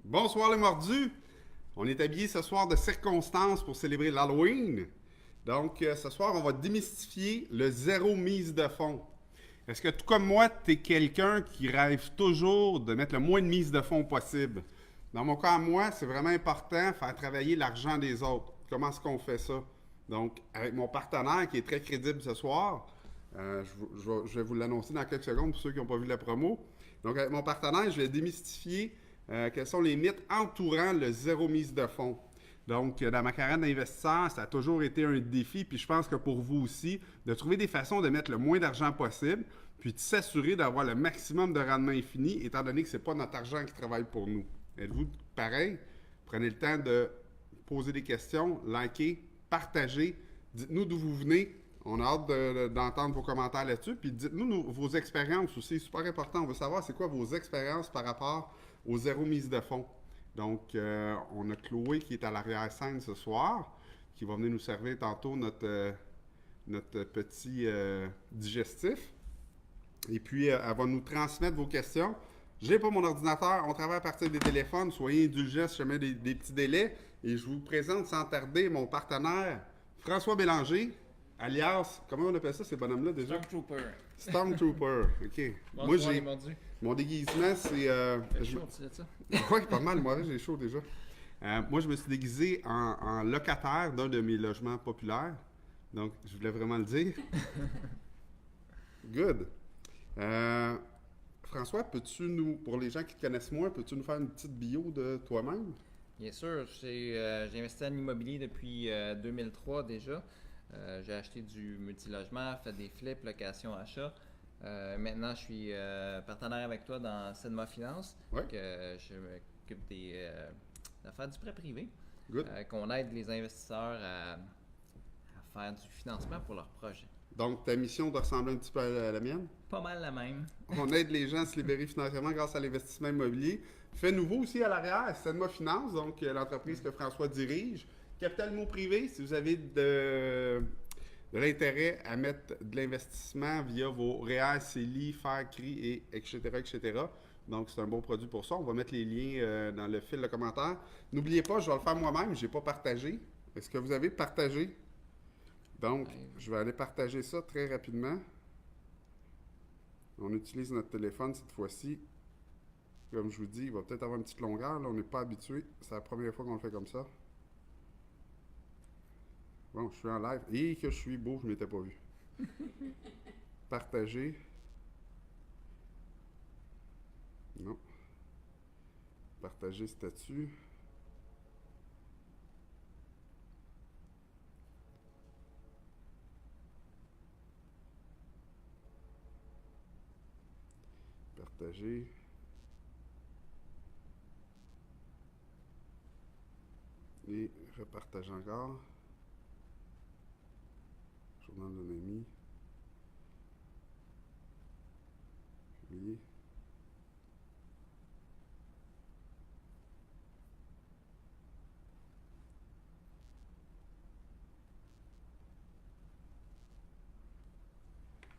Bonsoir les mordus! On est habillés ce soir de circonstances pour célébrer l'Halloween. Donc, ce soir, on va démystifier le zéro mise de fonds. Est-ce que tout comme moi, tu es quelqu'un qui rêve toujours de mettre le moins de mise de fonds possible? Dans mon cas, moi, c'est vraiment important de faire travailler l'argent des autres. Comment est-ce qu'on fait ça? Donc, avec mon partenaire qui est très crédible ce soir, je vais vous l'annoncer dans quelques secondes pour ceux qui n'ont pas vu la promo. Donc, avec mon partenaire, je vais démystifier quels sont les mythes entourant le zéro mise de fonds. Donc, dans ma carrière d'investisseur, ça a toujours été un défi, puis je pense que pour vous aussi, de trouver des façons de mettre le moins d'argent possible, puis de s'assurer d'avoir le maximum de rendement infini, étant donné que ce n'est pas notre argent qui travaille pour nous. Êtes-vous pareil? Prenez le temps de poser des questions, liker, partager, dites-nous d'où vous venez. On a hâte d'entendre vos commentaires là-dessus. Puis dites-nous vos expériences aussi. C'est super important. On veut savoir c'est quoi vos expériences par rapport au zéro mise de fonds. Donc, on a Chloé qui est à l'arrière-scène ce soir, qui va venir nous servir tantôt notre petit digestif. Et puis, elle va nous transmettre vos questions. J'ai pas mon ordinateur, on travaille à partir des téléphones. Soyez indulgents si je mets des petits délais. Et je vous présente sans tarder mon partenaire, François Bélanger, alias, comment on appelle ça ces bonhommes-là déjà? Stormtrooper. Stormtrooper, ok. Moi, j'ai. Mon déguisement, c'est. Chaud, tu sais ça? Oui, pas mal, moi, j'ai chaud déjà. Moi, je me suis déguisé en locataire d'un de mes logements populaires. Donc, je voulais vraiment le dire. Good. François, pour les gens qui te connaissent moins, peux-tu nous faire une petite bio de toi-même? Bien sûr, j'ai investi en immobilier depuis 2003 déjà. J'ai acheté du multilogement, fait des flips, location, achat. Maintenant, je suis partenaire avec toi dans Sedma Finance. Ouais. Donc, je m'occupe des affaires du prêt privé. Good. Qu'on aide les investisseurs à faire du financement pour leurs projets. Donc, ta mission doit ressembler un petit peu à la mienne. Pas mal la même. On aide les gens à se libérer financièrement grâce à l'investissement immobilier. Fait nouveau aussi à l'arrière, Sedma Finance, donc l'entreprise que François dirige. Capital Immo privé, si vous avez de l'intérêt à mettre de l'investissement via vos REER, CELI, FER, CRI, et etc., etc. Donc, c'est un bon produit pour ça. On va mettre les liens dans le fil de commentaires. N'oubliez pas, je vais le faire moi-même. Je n'ai pas partagé. Est-ce que vous avez partagé? Donc, je vais aller partager ça très rapidement. On utilise notre téléphone cette fois-ci. Comme je vous dis, il va peut-être avoir une petite longueur. Là, on n'est pas habitué. C'est la première fois qu'on le fait comme ça. Bon, je suis en live. Et que je suis beau, je ne m'étais pas vu. Partager. Non. Partager statut. Partager. Et repartager encore. Journal d'un ami. Publier.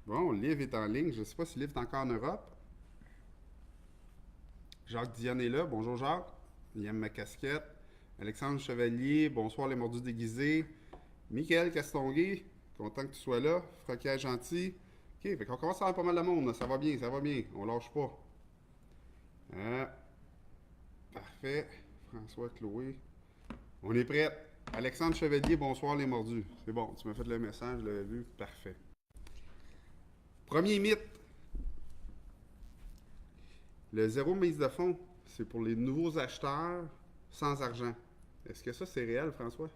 Bon, Liv est en ligne. Je ne sais pas si Liv est encore en Europe. Jacques Diane est là. Bonjour Jacques. Il aime ma casquette. Alexandre Chevalier. Bonsoir les mordus déguisés. Michael Castonguay. Content que tu sois là. Froquier gentil. OK, fait qu'on commence à avoir pas mal de monde. Là. Ça va bien, ça va bien. On lâche pas. Parfait. François, Chloé. On est prêt. Alexandre Chevalier, bonsoir les mordus. C'est bon, tu m'as fait le message, je l'avais vu. Parfait. Premier mythe. Le zéro mise de fonds, c'est pour les nouveaux acheteurs sans argent. Est-ce que ça, c'est réel, François?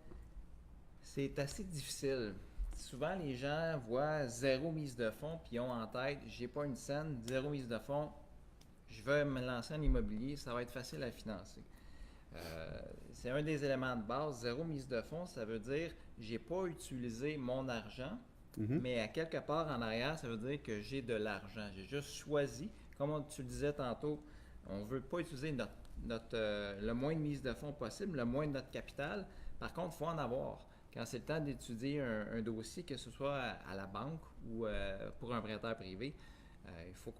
C'est assez difficile. Souvent, les gens voient zéro mise de fonds puis ont en tête, j'ai pas une scène, zéro mise de fonds, je veux me lancer en immobilier, ça va être facile à financer. C'est un des éléments de base. Zéro mise de fonds, ça veut dire j'ai pas utilisé mon argent, mais à quelque part en arrière, ça veut dire que j'ai de l'argent. J'ai juste choisi, comme tu le disais tantôt, on veut pas utiliser le moins de mise de fonds possible, le moins de notre capital. Par contre, il faut en avoir. Quand c'est le temps d'étudier un dossier, que ce soit à la banque ou pour un prêteur privé, il faut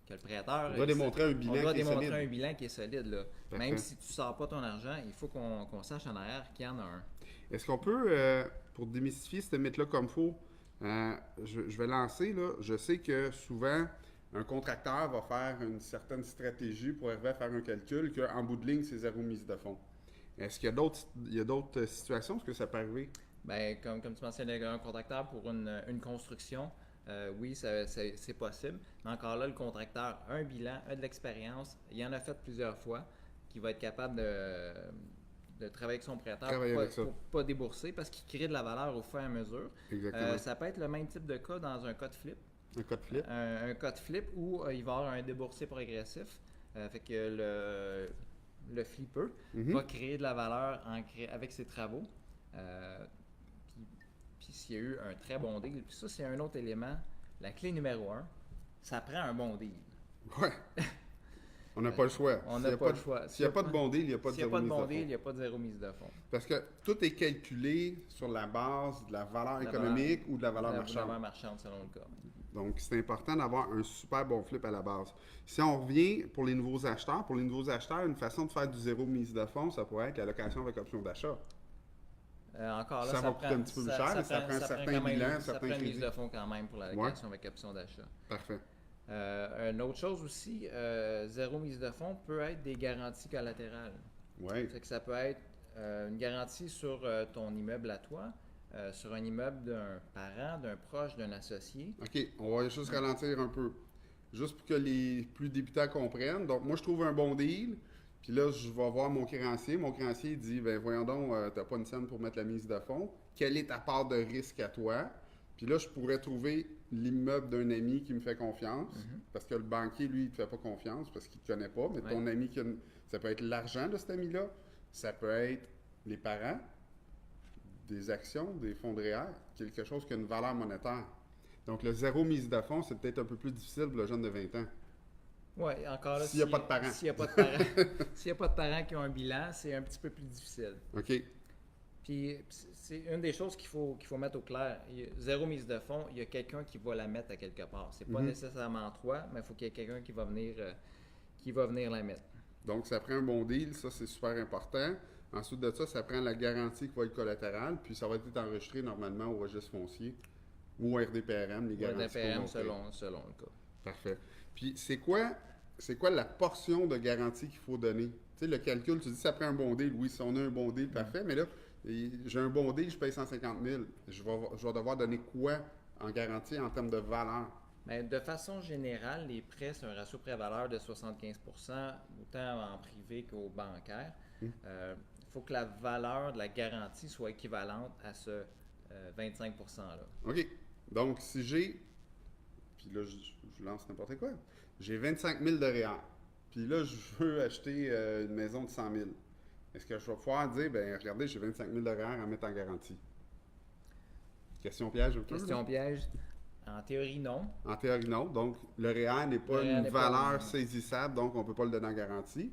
que le prêteur... On doit démontrer un bilan qui est solide. On doit démontrer un bilan qui est solide. Là. Parfait. Même si tu ne sors pas ton argent, il faut qu'on sache en arrière qu'il y en a un. Est-ce qu'on peut, pour démystifier ce mythe-là comme il faut, je vais lancer, là, je sais que souvent, un contracteur va faire une certaine stratégie pour arriver à faire un calcul qu'en bout de ligne, c'est zéro mise de fonds. Est-ce qu'il y a d'autres situations? Est-ce que ça peut arriver? Bien, comme tu mentionnais, un contracteur pour une construction, oui, c'est possible. Mais encore là, le contracteur a un bilan, a de l'expérience, il en a fait plusieurs fois, qui va être capable de travailler avec son prêteur pour ne pas débourser parce qu'il crée de la valeur au fur et à mesure. Exactement. Ça peut être le même type de cas dans un cas de flip. Un cas de flip? Un cas de flip où il va y avoir un déboursé progressif. Fait que le flipper va créer de la valeur avec ses travaux. Puis s'il y a eu un très bon deal, puis ça, c'est un autre élément. La clé numéro 1, ça prend un bon deal. Ouais. On n'a pas le choix. On n'a pas le choix. S'il n'y a pas de bon deal, il n'y a pas de zéro mise de fonds. S'il n'y a pas de bon deal, il n'y a pas de zéro mise de fonds. Parce que tout est calculé sur la base de la valeur économique ou de la valeur marchande. De la valeur marchande, selon le cas. Donc, c'est important d'avoir un super bon flip à la base. Si on revient pour les nouveaux acheteurs, une façon de faire du zéro mise de fonds, ça pourrait être la location avec option d'achat. Encore là, ça va coûter un petit peu plus cher, mais ça prend un certain bilan, ça prend une mise de fonds quand même pour la location avec option d'achat. Parfait. Une autre chose aussi, zéro mise de fonds peut être des garanties collatérales. Oui. Ça peut être une garantie sur ton immeuble à toi, sur un immeuble d'un parent, d'un proche, d'un associé. OK, on va juste ralentir un peu. Juste pour que les plus débutants comprennent. Donc, moi, je trouve un bon deal. Puis là, je vais voir mon créancier. Mon créancier dit, ben voyons donc, tu n'as pas une scène pour mettre la mise de fonds. Quelle est ta part de risque à toi? Puis là, je pourrais trouver l'immeuble d'un ami qui me fait confiance. Parce que le banquier, lui, il ne te fait pas confiance parce qu'il ne te connaît pas. Mais ton ami, ça peut être l'argent de cet ami-là. Ça peut être les parents, des actions, des fonds de REER, quelque chose qui a une valeur monétaire. Donc, le zéro mise de fonds, c'est peut-être un peu plus difficile pour le jeune de 20 ans. Oui, encore là, s'il n'y a pas de parents. S'il n'y a pas de parents qui ont un bilan, c'est un petit peu plus difficile. OK. Puis, c'est une des choses qu'il faut mettre au clair. Zéro mise de fonds, il y a quelqu'un qui va la mettre à quelque part. C'est pas nécessairement toi, mais il faut qu'il y ait quelqu'un qui va venir la mettre. Donc, ça prend un bon deal, ça, c'est super important. Ensuite de ça, ça prend la garantie qui va être collatérale, puis ça va être enregistré normalement au registre foncier ou au RDPRM, les garanties. RDPRM selon le cas. Parfait. Puis, c'est quoi la portion de garantie qu'il faut donner? Tu sais, le calcul, tu dis ça prend un bon deal. Oui, si on a un bon deal, parfait, mais là, j'ai un bon deal, je paye 150 000. Je vais devoir donner quoi en garantie en termes de valeur? Bien, de façon générale, les prêts, c'est un ratio prêt-valeur de 75 autant en privé qu'au bancaire. Il faut que la valeur de la garantie soit équivalente à ce 25 %-là. OK. Donc, si j'ai, puis là, je lance n'importe quoi, j'ai 25 000 de REER, puis là, je veux acheter une maison de 100 000. Est-ce que je vais pouvoir dire, bien, regardez, j'ai 25 000 de REER à mettre en garantie? Question piège, un peu? Question piège. En théorie, non. En théorie, non. Donc, le REER n'est pas une valeur saisissable, donc on ne peut pas le donner en garantie.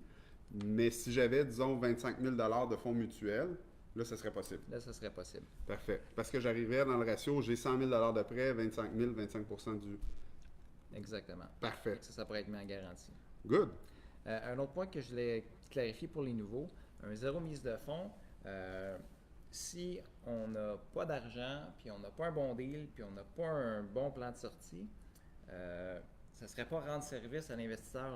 Mais si j'avais, disons, 25 000 de fonds mutuels, là, ça serait possible. Là, ça serait possible. Parfait. Parce que j'arriverais dans le ratio, j'ai 100 000 de prêt, 25 000, 25 du... Exactement. Parfait. Ça pourrait être mis en garantie. Good. Un autre point que je voulais clarifier pour les nouveaux, un zéro mise de fonds, si on n'a pas d'argent, puis on n'a pas un bon deal, puis on n'a pas un bon plan de sortie, ça ne serait pas rendre service à l'investisseur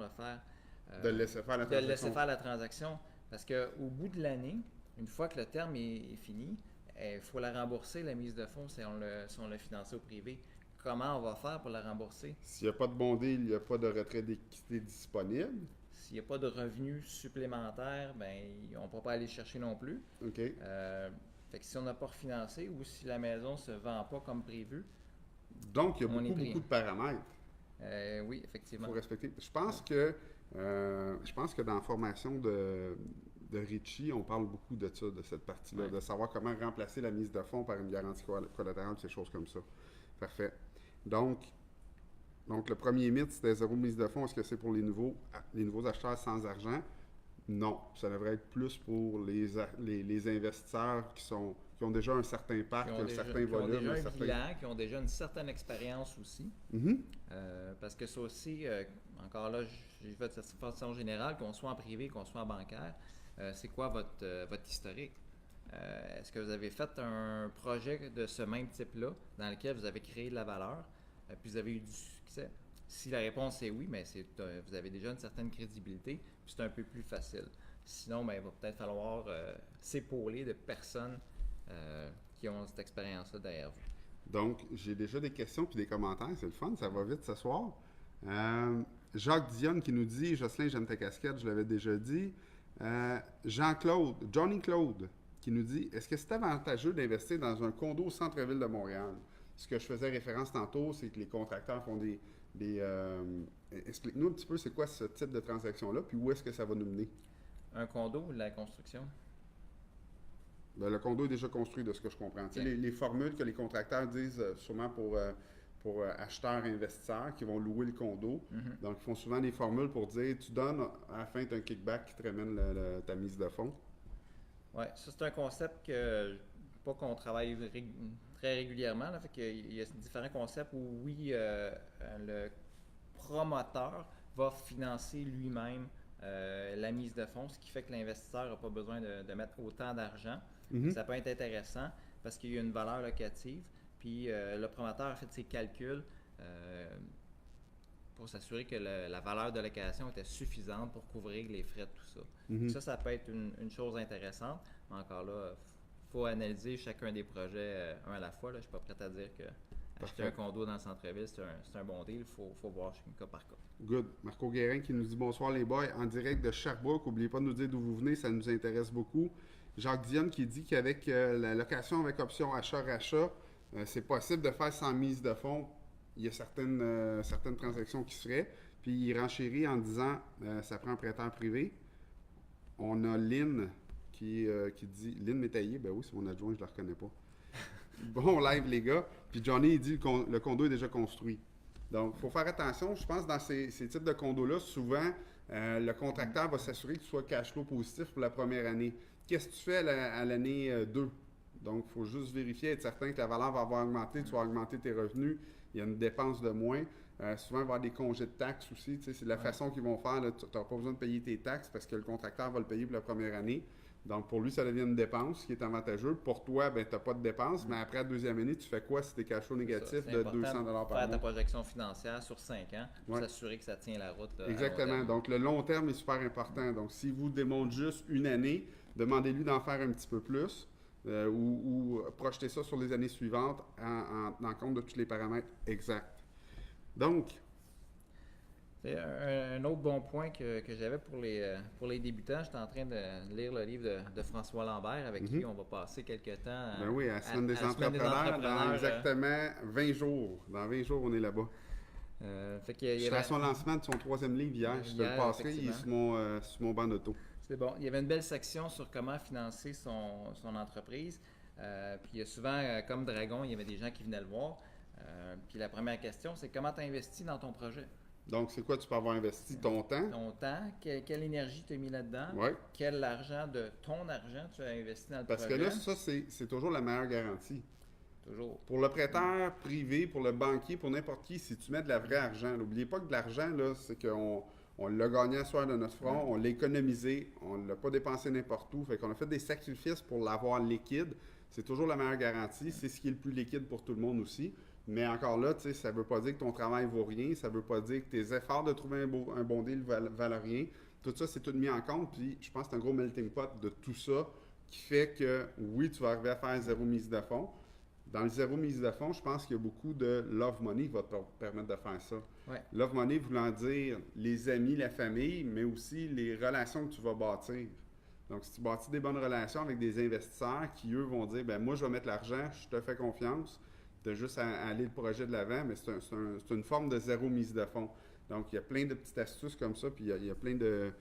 de le laisser faire la transaction. De le laisser faire la transaction. Parce qu'au bout de l'année, une fois que le terme est fini, il faut la rembourser, la mise de fonds, si on l'a financé au privé. Comment on va faire pour la rembourser? S'il n'y a pas de bon deal, il n'y a pas de retrait d'équité disponible. S'il n'y a pas de revenus supplémentaires, ben on ne pourra pas aller chercher non plus. OK. Fait que si on n'a pas refinancé ou si la maison ne se vend pas comme prévu. Donc, il y a beaucoup de paramètres. Oui, effectivement. Il faut respecter. Je pense que dans la formation de Richie, on parle beaucoup de ça, de cette partie-là, de savoir comment remplacer la mise de fonds par une garantie collatérale, ces choses comme ça. Parfait. Donc, le premier mythe, c'était zéro mise de fonds. Est-ce que c'est pour les nouveaux acheteurs sans argent? Non. Ça devrait être plus pour les investisseurs qui sont qui ont déjà un certain parc, un certain volume. Qui ont déjà un certain... bilan, qui ont déjà une certaine expérience aussi. Mhm. Parce que ça aussi, encore là, j'ai fait de cette façon générale, qu'on soit en privé, qu'on soit en bancaire, c'est quoi votre historique? Est-ce que vous avez fait un projet de ce même type-là, dans lequel vous avez créé de la valeur, puis vous avez eu du succès? Si la réponse est oui, mais vous avez déjà une certaine crédibilité, puis c'est un peu plus facile. Sinon, il va peut-être falloir s'épauler de personnes qui ont cette expérience-là derrière vous. Donc, j'ai déjà des questions puis des commentaires. C'est le fun, ça va vite ce soir. Jacques Dionne qui nous dit « Jocelyn, j'aime ta casquette, je l'avais déjà dit. Jean-Claude, Johnny Claude, qui nous dit « Est-ce que c'est avantageux d'investir dans un condo au centre-ville de Montréal? » Ce que je faisais référence tantôt, c'est que les contracteurs font des explique-nous un petit peu c'est quoi ce type de transaction-là, puis où est-ce que ça va nous mener? Un condo ou de la construction? Ben, le condo est déjà construit, de ce que je comprends. Okay. Les formules que les contracteurs disent sûrement pour acheteurs-investisseurs qui vont louer le condo. Mm-hmm. Donc, ils font souvent des formules pour dire tu donnes, à la fin, tu as un kickback qui te ramène ta mise de fonds. Oui, ça, c'est un concept que, pas qu'on travaille très régulièrement. Là, fait qu'il y a différents concepts où, oui, le promoteur va financer lui-même la mise de fonds, ce qui fait que l'investisseur n'a pas besoin de mettre autant d'argent. Mm-hmm. Ça peut être intéressant parce qu'il y a une valeur locative. Puis le promoteur a fait ses calculs pour s'assurer que la valeur de location était suffisante pour couvrir les frais de tout ça. Mm-hmm. Ça peut être une chose intéressante. Mais encore là, il faut analyser chacun des projets un à la fois. Là. Je ne suis pas prêt à dire que acheter un condo dans le centre-ville, c'est un bon deal. Il faut voir cas par cas. Good. Marco Guérin qui nous dit « Bonsoir les boys, en direct de Sherbrooke. N'oubliez pas de nous dire d'où vous venez, ça nous intéresse beaucoup. » Jacques Dionne qui dit qu'avec la location avec option achat-rachat, c'est possible de faire sans mise de fonds. Il y a certaines transactions qui se feraient. Puis il renchérit en disant ça prend un prêteur privé. On a Lynn qui dit Lynn Métaillé, ben oui, c'est mon adjoint, je ne le reconnais pas. Bon live, les gars. Puis Johnny, il dit le condo est déjà construit. Donc, il faut faire attention. Je pense dans ces types de condos-là, souvent, le contracteur va s'assurer que tu sois cash flow positif pour la première année. Qu'est-ce que tu fais à l'année 2? Donc, il faut juste vérifier, être certain que la valeur va avoir augmenté, tu vas augmenter tes revenus, il y a une dépense de moins. Souvent, il va y avoir des congés de taxes aussi. C'est la façon qu'ils vont faire. Tu n'auras pas besoin de payer tes taxes parce que le contracteur va le payer pour la première année. Donc, pour lui, ça devient une dépense, ce qui est avantageux. Pour toi, tu n'as pas de dépense, mais après la deuxième année, tu fais quoi si tu es cash flow négatif de 200 $ par mois? Faire ta projection financière sur 5 ans pour s'assurer que ça tient la route. Exactement. Donc, le long terme est super important. Donc, si vous démontre juste une année, demandez-lui d'en faire un petit peu plus ou projetez ça sur les années suivantes en compte de tous les paramètres exacts. Donc, un autre bon point que j'avais pour les débutants, j'étais en train de lire le livre de François Lambert avec qui on va passer quelques temps. Ben oui, à la Semaine des entrepreneurs, dans exactement 20 jours. Dans 20 jours, on est là-bas. Je serai à son lancement de son 3e livre hier. Je te le passerai, il est sur mon banc d'auto. C'est bon. Il y avait une belle section sur comment financer son entreprise. Puis il y a souvent, comme Dragon, il y avait des gens qui venaient le voir. Puis la première question, c'est comment tu as investi dans ton projet? Donc, c'est quoi tu peux avoir investi? Ton temps? Ton temps. Quelle énergie tu as mis là-dedans? Oui. Quel argent de ton argent tu as investi dans le projet? Parce que là, ça, c'est toujours la meilleure garantie. Toujours. Pour le prêteur privé, pour le banquier, pour n'importe qui, si tu mets de la vraie argent, n'oubliez pas que de l'argent, là, c'est qu'on l'a gagné à soir de notre front, on l'a économisé, on ne l'a pas dépensé n'importe où. Fait qu'on a fait des sacrifices pour l'avoir liquide. C'est toujours la meilleure garantie. C'est ce qui est le plus liquide pour tout le monde aussi. Mais encore là, ça ne veut pas dire que ton travail vaut rien. Ça ne veut pas dire que tes efforts de trouver un bon deal valent rien. Tout ça, c'est tout mis en compte. Puis je pense que c'est un gros melting pot de tout ça qui fait que, oui, tu vas arriver à faire 0 mise de fonds. Dans le 0 mise de fonds, je pense qu'il y a beaucoup de love money qui va te permettre de faire ça. Ouais. Love money voulant dire les amis, la famille, mais aussi les relations que tu vas bâtir. Donc, si tu bâtis des bonnes relations avec des investisseurs qui, eux, vont dire, ben moi, je vais mettre l'argent, je te fais confiance, tu as juste à aller le projet de l'avant, mais c'est une forme de 0 mise de fonds. Donc, il y a plein de petites astuces comme ça, puis il y a plein de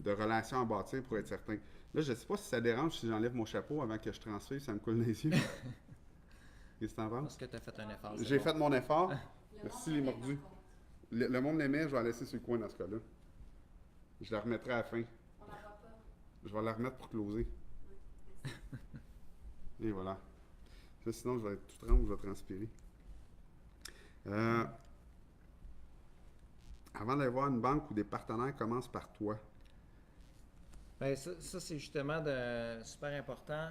relations à bâtir pour être certain. Là, je ne sais pas si ça dérange si j'enlève mon chapeau avant que je transfère, ça me coule dans les yeux. Qu'est-ce que tu en penses? Parce que tu as fait un effort. J'ai fait mon effort. Merci les mordus. Le monde l'aimait, je vais la laisser sur le coin dans ce cas-là. Je la remettrai à la fin. On n'a pas peur. Je vais la remettre pour closer. Et voilà. Ça, sinon, je vais être tout tremble, je vais transpirer. Avant d'aller voir une banque ou des partenaires, commence par toi. Ben, ça c'est justement super important.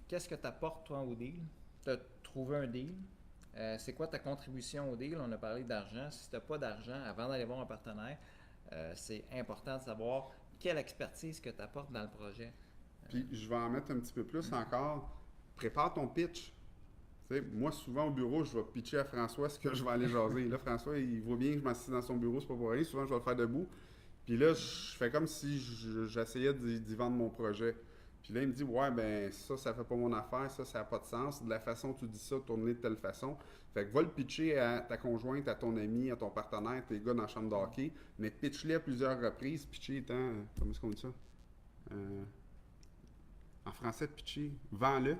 Qu'est-ce que tu apportes, toi, au deal? Tu as trouvé un deal. C'est quoi ta contribution au deal? On a parlé d'argent. Si tu n'as pas d'argent, avant d'aller voir un partenaire, c'est important de savoir quelle expertise que tu apportes dans le projet. Puis, je vais en mettre un petit peu plus encore. Prépare ton pitch. Tu sais, moi, souvent au bureau, je vais pitcher à François ce que je vais aller jaser. Là, François, il voit bien que je m'assieds dans son bureau, c'est pas pour rien. Souvent, je vais le faire debout. Puis là, je fais comme si j'essayais d'y vendre mon projet. Puis là, il me dit, ouais, ben ça fait pas mon affaire, ça n'a pas de sens. De la façon dont tu dis ça, tourner de telle façon. Fait que va le pitcher à ta conjointe, à ton ami, à ton partenaire, tes gars dans la chambre de hockey, mais pitch-les à plusieurs reprises. Pitcher étant, comment est-ce qu'on dit ça? En français, pitcher, vends-le.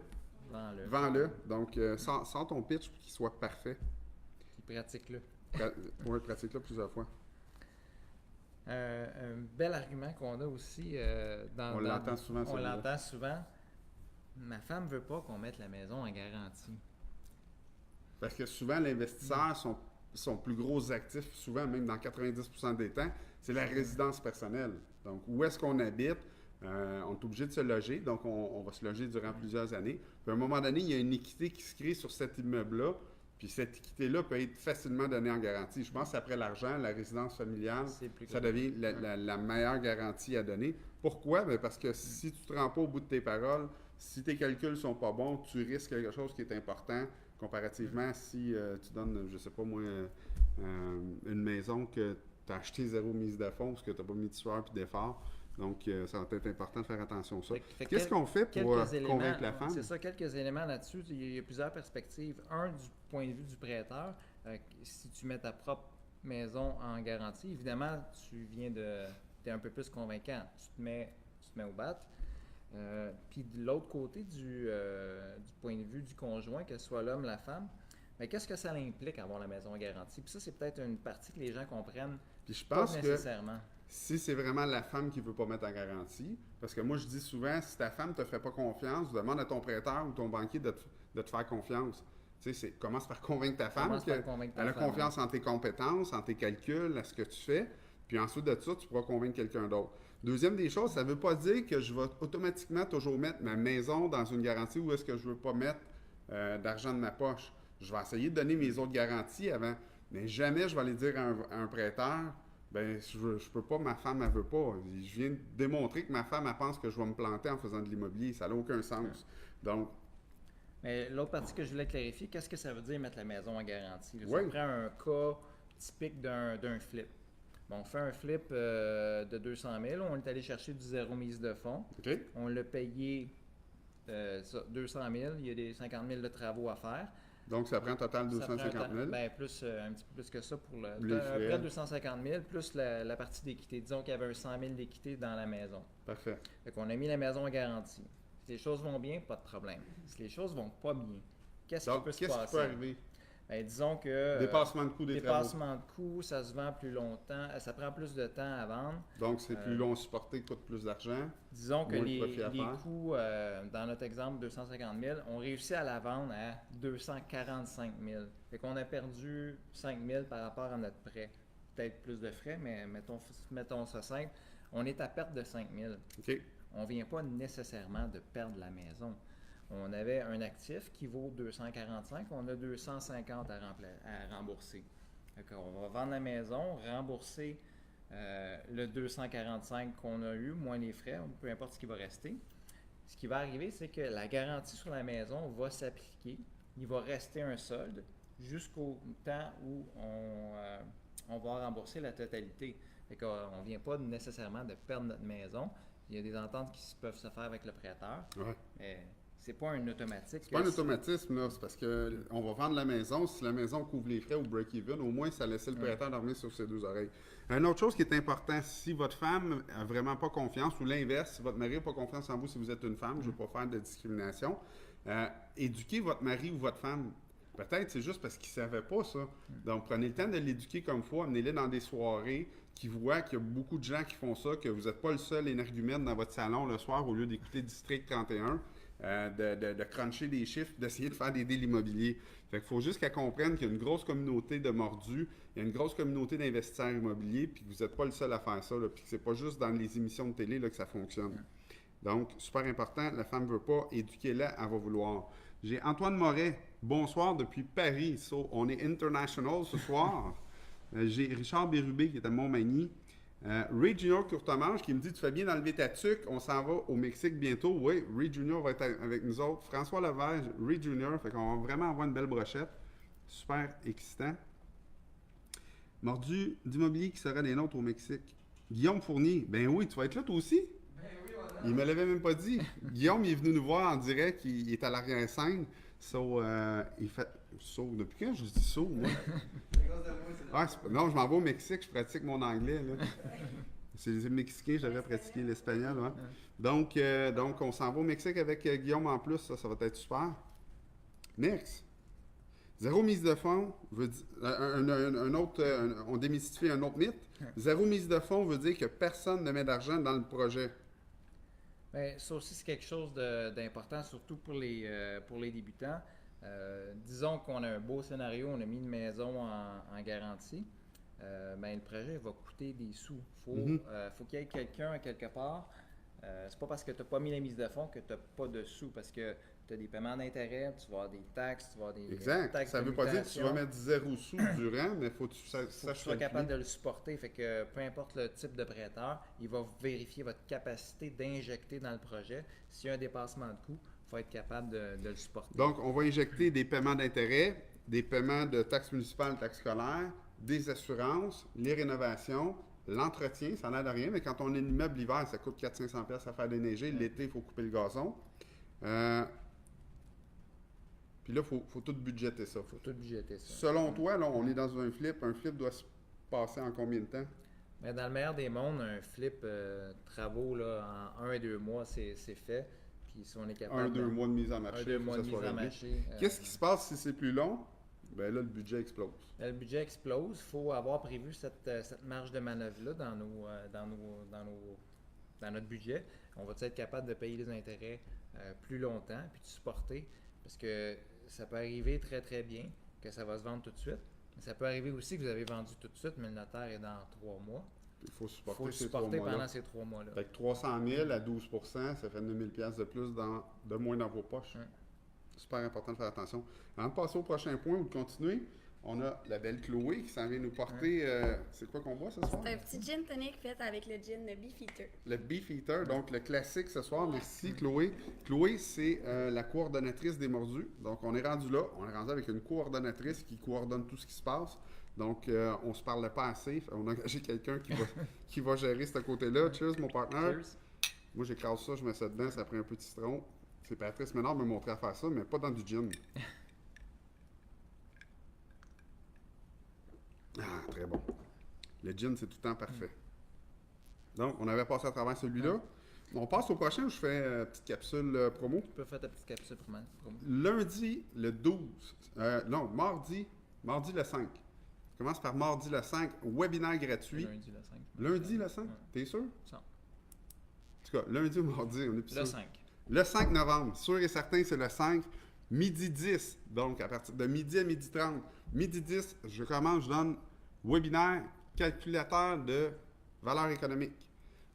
Vends-le. Vends-le. Donc, sors ton pitch pour qu'il soit parfait. Puis pratique-le. Oui, pratique-le plusieurs fois. Un bel argument qu'on a aussi On l'entend souvent. On l'entend souvent. Ma femme veut pas qu'on mette la maison en garantie. Parce que souvent, les investisseurs sont plus gros actifs, souvent même dans 90% des temps, c'est la résidence personnelle. Donc, où est-ce qu'on habite? On est obligé de se loger, donc on va se loger durant plusieurs années. Puis à un moment donné, il y a une équité qui se crée sur cet immeuble-là, puis cette équité-là peut être facilement donnée en garantie. Je pense qu'après l'argent, la résidence familiale, ça devient la meilleure garantie à donner. Pourquoi? Bien parce que si tu ne te rends pas au bout de tes paroles, si tes calculs ne sont pas bons, tu risques quelque chose qui est important comparativement à si tu donnes, je ne sais pas moi, une maison que tu as acheté zéro mise de fonds parce que tu n'as pas mis de sueur et d'effort. Donc, ça va être important de faire attention à ça. Qu'est-ce qu'on fait pour convaincre la femme? C'est ça, quelques éléments là-dessus. Il y a plusieurs perspectives. Un, du point de vue du prêteur, si tu mets ta propre maison en garantie, évidemment, tu es un peu plus convaincant. Tu te mets au bat. Puis de l'autre côté, du point de vue du conjoint, que ce soit l'homme, la femme, mais qu'est-ce que ça implique avoir la maison en garantie? Puis ça, c'est peut-être une partie que les gens comprennent Puis je pense pas nécessairement. Si c'est vraiment la femme qui ne veut pas mettre en garantie, parce que moi je dis souvent, si ta femme ne te fait pas confiance, demande à ton prêteur ou ton banquier de te faire confiance. Tu sais, commence par convaincre ta femme qu'elle a confiance en tes compétences, en tes calculs, à ce que tu fais, puis ensuite de ça, tu pourras convaincre quelqu'un d'autre. Deuxième des choses, ça ne veut pas dire que je vais automatiquement toujours mettre ma maison dans une garantie où est-ce que je ne veux pas mettre d'argent de ma poche. Je vais essayer de donner mes autres garanties avant, mais jamais je vais aller dire à un prêteur, ben je peux pas, ma femme, elle veut pas. Je viens de démontrer que ma femme, elle pense que je vais me planter en faisant de l'immobilier. Ça n'a aucun sens. Donc... Mais l'autre partie que je voulais clarifier, qu'est-ce que ça veut dire mettre la maison en garantie? Là, oui. Si on prend un cas typique d'un flip. Bon, on fait un flip de 200 000. On est allé chercher du zéro mise de fonds. Okay. On l'a payé 200 000. Il y a des 50 000 de travaux à faire. Donc, ça prend un total de 250 000? Bien, plus, un petit peu plus que ça pour près de 250 000, plus la partie d'équité. Disons qu'il y avait un 100 000 d'équité dans la maison. Parfait. Fait qu'on a mis la maison en garantie. Si les choses vont bien, pas de problème. Si les choses vont pas bien, qu'est-ce qui peut se passer? Qu'est-ce qui peut arriver? Bien, disons que... Dépassement de coûts des travaux. Dépassement de coûts, ça se vend plus longtemps, ça prend plus de temps à vendre. Donc, c'est plus long à supporter, coûte plus d'argent. Disons que les coûts, dans notre exemple, 250 000, on réussit à la vendre à 245 000. Fait qu'on a perdu 5 000 par rapport à notre prêt. Peut-être plus de frais, mais mettons ça simple. On est à perte de 5 000. OK. On ne vient pas nécessairement de perdre la maison. On avait un actif qui vaut 245, on a 250 à rembourser. On va vendre la maison, rembourser le 245 qu'on a eu, moins les frais, peu importe ce qui va rester. Ce qui va arriver, c'est que la garantie sur la maison va s'appliquer. Il va rester un solde jusqu'au temps où on va rembourser la totalité. On ne vient pas nécessairement de perdre notre maison. Il y a des ententes qui peuvent se faire avec le prêteur. Ouais. Mais c'est pas un automatique. C'est pas un automatisme, là. C'est parce qu'on va vendre la maison. Si la maison couvre les frais ou break-even, au moins, ça laisse le prêteur dormir sur ses deux oreilles. Une autre chose qui est importante, si votre femme n'a vraiment pas confiance, ou l'inverse, si votre mari n'a pas confiance en vous, si vous êtes une femme, je ne veux pas faire de discrimination, éduquez votre mari ou votre femme. Peut-être c'est juste parce qu'il ne savait pas ça. Donc, prenez le temps de l'éduquer comme il faut, amenez-les dans des soirées, qui voient qu'il y a beaucoup de gens qui font ça, que vous n'êtes pas le seul énergumène dans votre salon le soir au lieu d'écouter District 31. de cruncher des chiffres, d'essayer de faire des deals immobiliers. Fait qu'il faut juste qu'elle comprenne qu'il y a une grosse communauté de mordus, il y a une grosse communauté d'investisseurs immobiliers, puis que vous n'êtes pas le seul à faire ça, là, puis que c'est pas juste dans les émissions de télé là, que ça fonctionne. Donc, super important, la femme ne veut pas, éduquez-la, elle va vouloir. J'ai Antoine Moret, bonsoir depuis Paris. So, on est international ce soir. J'ai Richard Bérubé qui est à Montmagny. Ray Junior Courtemanche qui me dit: tu fais bien d'enlever ta tuque, on s'en va au Mexique bientôt. Oui, Ray Junior va être avec nous autres. François Lavage, Ray Junior, fait qu'on va vraiment avoir une belle brochette. Super excitant. Mordu d'immobilier qui sera des nôtres au Mexique. Guillaume Fournier, ben oui, tu vas être là toi aussi? Il me l'avait même pas dit. Guillaume, il est venu nous voir en direct, il est à l'arrière-scène. Il fait. Depuis quand je dis so, moi? Non, je m'en vais au Mexique, je pratique mon anglais. Là. C'est les Mexicains, je devrais pratiquer l'espagnol. Hein. Donc, on s'en va au Mexique avec Guillaume en plus, ça va être super. Next. Zéro mise de fonds veut dire. On démystifie un autre mythe. Zéro mise de fonds veut dire que personne ne met d'argent dans le projet. Bien, ça aussi, c'est quelque chose d'important, surtout pour les débutants. Disons qu'on a un beau scénario, on a mis une maison en garantie. Ben, le projet va coûter des sous. Faut qu'il y ait quelqu'un quelque part. C'est pas parce que tu n'as pas mis la mise de fonds que tu n'as pas de sous, parce que tu as des paiements d'intérêt, tu vas avoir des taxes, tu vas avoir des taxes ça ne veut pas dire que tu vas mettre 0 sous durant, mais il faut que tu sois capable de le supporter. Fait que peu importe le type de prêteur, il va vérifier votre capacité d'injecter dans le projet. S'il y a un dépassement de coût, il faut être capable de le supporter. Donc, on va injecter des paiements d'intérêt, des paiements de taxes municipales, taxes scolaires, des assurances, les rénovations, l'entretien, ça n'a l'air de rien, mais quand on a un immeuble l'hiver, ça coûte 400-500$ à faire déneiger. L'été, il faut couper le gazon. Puis là, il faut tout budgéter ça. Faut tout budgéter ça. Selon toi, là, on est dans un flip. Un flip doit se passer en combien de temps? Bien, dans le meilleur des mondes, un flip travaux là, en 1 et 2 mois, c'est fait. Puis si on est capable... 1-2 mois de mise en marché. 1-2 mois de mise en marché. Qu'est-ce qui se passe si c'est plus long? Bien là, le budget explose. Le budget explose. Il faut avoir prévu cette marge de manœuvre-là dans notre budget. On va être capable de payer les intérêts plus longtemps puis de supporter, parce que ça peut arriver très très bien que ça va se vendre tout de suite. Mais ça peut arriver aussi que vous avez vendu tout de suite, mais le notaire est dans 3 mois. Il faut supporter, le supporter pendant ces 3 mois-là. Fait que 300 000 à 12%, ça fait 9 000 $ de plus de moins dans vos poches. Super important de faire attention. Avant de passer au prochain point ou de continuer, on a la belle Chloé qui s'en vient nous porter. C'est quoi qu'on boit ce soir? C'est un petit gin tonic fait avec le gin Beefeater. Le Beefeater, donc le classique ce soir. Merci Chloé. Chloé, c'est la coordonnatrice des mordus. Donc on est rendu là. On est rendu avec une coordonnatrice qui coordonne tout ce qui se passe. Donc on ne se parlait pas assez. On a engagé quelqu'un qui va gérer ce côté-là. Cheers mon partenaire. Cheers. Moi j'écrase ça, je mets ça dedans, ça prend un petit citron. C'est Patrice Ménard me montrer à faire ça, mais pas dans du gin. Ah, très bon. Le gin, c'est tout le temps parfait. Donc, on avait passé à travers celui-là. On passe au prochain où je fais une petite capsule promo. Tu peux faire ta petite capsule promo. Lundi, le 12. Mardi le 5. Je commence par mardi le 5, webinaire gratuit. Lundi le 5. Lundi le 5? T'es sûr? Ça. En tout cas, lundi ou mardi, on est plus sûr. Le 5. Le 5 novembre, sûr et certain, c'est le 5. Midi 10, donc à partir de midi à midi 30. Midi 10, je donne webinaire calculateur de valeur économique.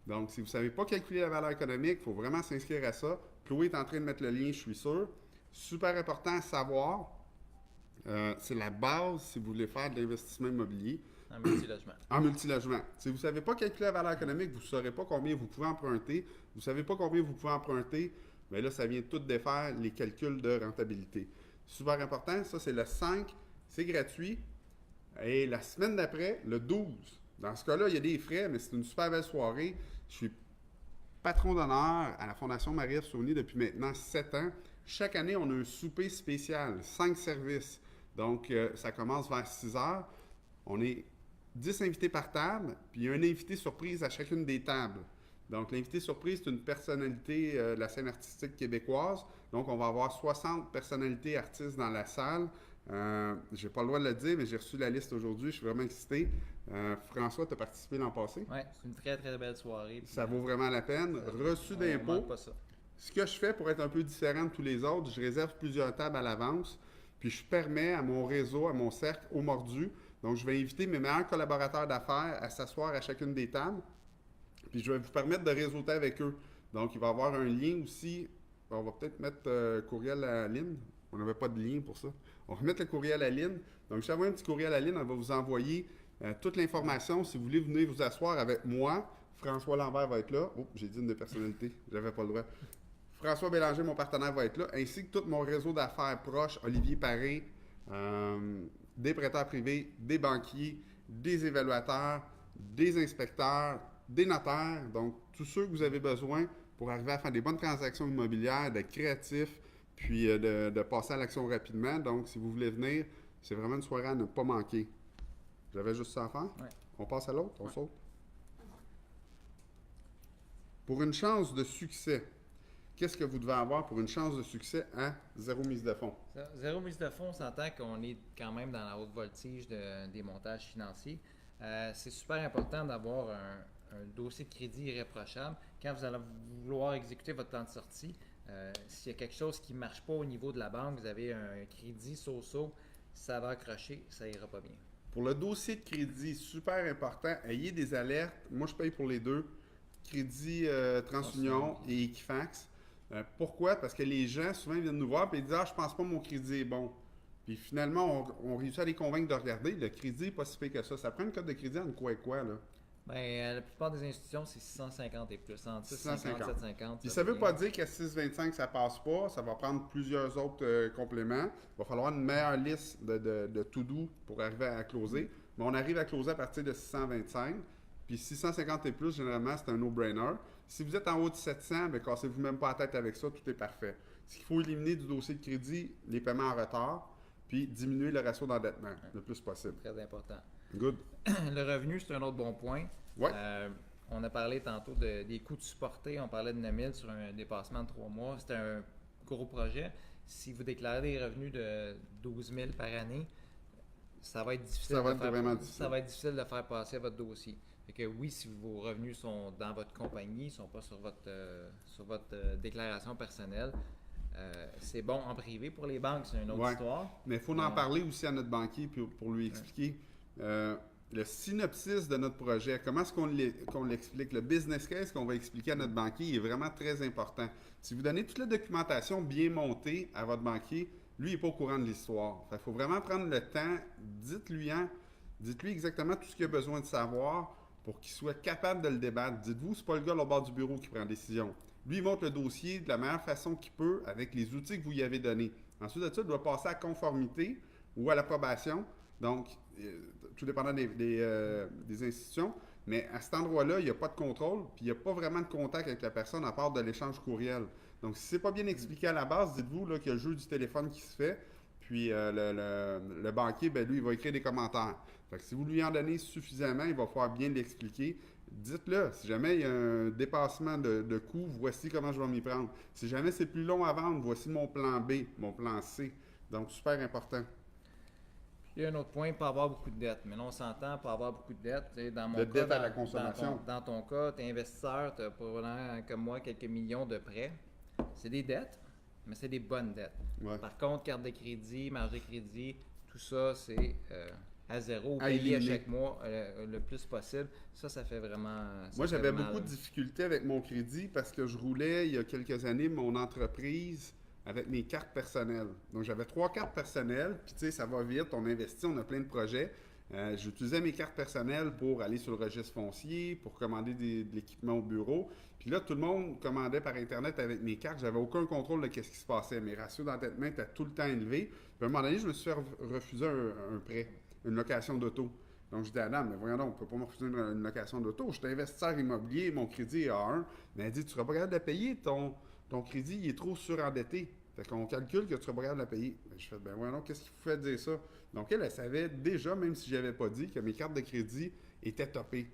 Donc, si vous ne savez pas calculer la valeur économique, il faut vraiment s'inscrire à ça. Chloé est en train de mettre le lien, je suis sûr. Super important à savoir. C'est la base si vous voulez faire de l'investissement immobilier. En multilogement. En multilogement. Si vous ne savez pas calculer la valeur économique, vous ne saurez pas combien vous pouvez emprunter. Vous ne savez pas combien vous pouvez emprunter, mais là, ça vient tout défaire les calculs de rentabilité. Super important, ça c'est le 5, c'est gratuit. Et la semaine d'après, le 12. Dans ce cas-là, il y a des frais, mais c'est une super belle soirée. Je suis patron d'honneur à la Fondation Marie-Ève Saunier depuis maintenant 7 ans. Chaque année, on a un souper spécial, 5 services. Donc, ça commence vers 6 heures. On est 10 invités par table, puis il y a un invité surprise à chacune des tables. Donc, l'invité surprise, c'est une personnalité de la scène artistique québécoise. Donc, on va avoir 60 personnalités artistes dans la salle. Je n'ai pas le droit de le dire, mais j'ai reçu la liste aujourd'hui. Je suis vraiment excité. François, tu as participé l'an passé. Oui, c'est une très, très belle soirée. Ça vaut vraiment la peine. Reçu d'impôts. Pas ça. Ce que je fais pour être un peu différent de tous les autres, je réserve plusieurs tables à l'avance, puis je permets à mon réseau, à mon cercle, au mordu. Donc, je vais inviter mes meilleurs collaborateurs d'affaires à s'asseoir à chacune des tables, puis je vais vous permettre de réseauter avec eux. Donc, il va y avoir un lien aussi. On va peut-être mettre courriel à Lynn. On n'avait pas de lien pour ça. On va mettre le courriel à Lynn. Donc, je vais envoyer un petit courriel à Lynn. Elle va vous envoyer toute l'information. Si vous voulez, venez vous asseoir avec moi. François Lambert va être là. Oh, j'ai dit une des personnalités. J'avais pas le droit. François Bélanger, mon partenaire, va être là, ainsi que tout mon réseau d'affaires proche, Olivier Paré, des prêteurs privés, des banquiers, des évaluateurs, des inspecteurs, des notaires, donc tous ceux que vous avez besoin pour arriver à faire des bonnes transactions immobilières, d'être créatif, puis de passer à l'action rapidement. Donc, si vous voulez venir, c'est vraiment une soirée à ne pas manquer. J'avais juste ça à faire? Ouais. On passe à l'autre? On saute? Pour une chance de succès, qu'est-ce que vous devez avoir pour une chance de succès à zéro mise de fonds? Zéro mise de fonds, on s'entend qu'on est quand même dans la haute voltige des montages financiers. C'est super important d'avoir un dossier de crédit irréprochable. Quand vous allez vouloir exécuter votre plan de sortie, s'il y a quelque chose qui ne marche pas au niveau de la banque, vous avez un crédit so-so, ça va accrocher, ça ira pas bien. Pour le dossier de crédit, super important, ayez des alertes. Moi, je paye pour les deux. Crédit TransUnion et Equifax. Pourquoi? Parce que les gens, souvent, ils viennent nous voir et ils disent « Ah, je pense pas que mon crédit est bon. » Puis finalement, on réussit à les convaincre de regarder. Le crédit n'est pas si pire que ça. Ça prend une cote de crédit en quoi et quoi, là? Bien, la plupart des institutions, c'est 650 et plus. Entre 650. 750. Puis ça ne veut pas dire qu'à 6,25, ça passe pas. Ça va prendre plusieurs autres compléments. Il va falloir une meilleure liste de to-do pour arriver à closer. Mais on arrive à closer à partir de 625. Puis 650 et plus, généralement, c'est un no-brainer. Si vous êtes en haut de 700, bien, cassez-vous même pas la tête avec ça, tout est parfait. Ce qu'il faut éliminer du dossier de crédit, les paiements en retard, puis diminuer le ratio d'endettement le plus possible. Très important. Good. Le revenu, c'est un autre bon point. Ouais. On a parlé tantôt des coûts de supporter. On parlait de 9 000 sur un dépassement de 3 mois. C'était un gros projet. Si vous déclarez des revenus de 12 000 par année, ça va être difficile, ça va être difficile de faire passer votre dossier. Fait que oui, si vos revenus sont dans votre compagnie, ne sont pas sur votre déclaration personnelle, c'est bon en privé. Pour les banques, c'est une autre histoire. Mais il faut en parler aussi à notre banquier pour lui expliquer le synopsis de notre projet. Comment est-ce qu'on l'explique? Le business case qu'on va expliquer à notre banquier est vraiment très important. Si vous donnez toute la documentation bien montée à votre banquier, lui, il n'est pas au courant de l'histoire. Il faut vraiment prendre le temps, dites-lui exactement tout ce qu'il a besoin de savoir pour qu'il soit capable de le débattre. Dites-vous, c'est pas le gars au bord du bureau qui prend la décision. Lui, il monte le dossier de la meilleure façon qu'il peut avec les outils que vous lui avez donnés. Ensuite de ça, il doit passer à conformité ou à l'approbation. Donc, tout dépendant des institutions. Mais à cet endroit-là, il n'y a pas de contrôle, puis il n'y a pas vraiment de contact avec la personne à part de l'échange courriel. Donc, si ce n'est pas bien expliqué à la base, dites-vous là, qu'il y a le jeu du téléphone qui se fait, puis le banquier, ben, lui, il va écrire des commentaires. Fait que si vous lui en donnez suffisamment, il va falloir bien l'expliquer. Dites-le, si jamais il y a un dépassement de coût, voici comment je vais m'y prendre. Si jamais c'est plus long à vendre, voici mon plan B, mon plan C. Donc, super important. Il y a un autre point, pas avoir beaucoup de dettes. Mais là, on s'entend, pas avoir beaucoup de dettes. Dans mon de cas, dette à la consommation. Dans ton cas, tu es investisseur, tu as probablement, comme moi, quelques millions de prêts. C'est des dettes, mais c'est des bonnes dettes. Ouais. Par contre, carte de crédit, marge de crédit, tout ça, c'est à zéro. À Payer à éliminer. chaque mois le plus possible. Ça fait vraiment. Moi, j'avais beaucoup de difficultés avec mon crédit parce que je roulais, il y a quelques années, mon entreprise avec mes cartes personnelles. Donc, j'avais 3 cartes personnelles, puis tu sais, ça va vite, on investit, on a plein de projets. J'utilisais mes cartes personnelles pour aller sur le registre foncier, pour commander de l'équipement au bureau. Puis là, tout le monde commandait par Internet avec mes cartes. J'avais aucun contrôle de ce qui se passait. Mes ratios d'endettement étaient tout le temps élevés. Puis à un moment donné, je me suis fait refuser un prêt, une location d'auto. Donc, je dis à Adam, mais voyons donc, on ne peut pas me refuser une location d'auto. Je suis investisseur immobilier, mon crédit est A1. Mais elle dit, tu ne seras pas capable de payer, ton crédit il est trop surendetté. Fait qu'on calcule que tu seras pas capable de la payer. Je fais, ben voyons donc, qu'est-ce qui vous fait dire ça? Donc, elle savait déjà, même si je n'avais pas dit, que mes cartes de crédit étaient topées.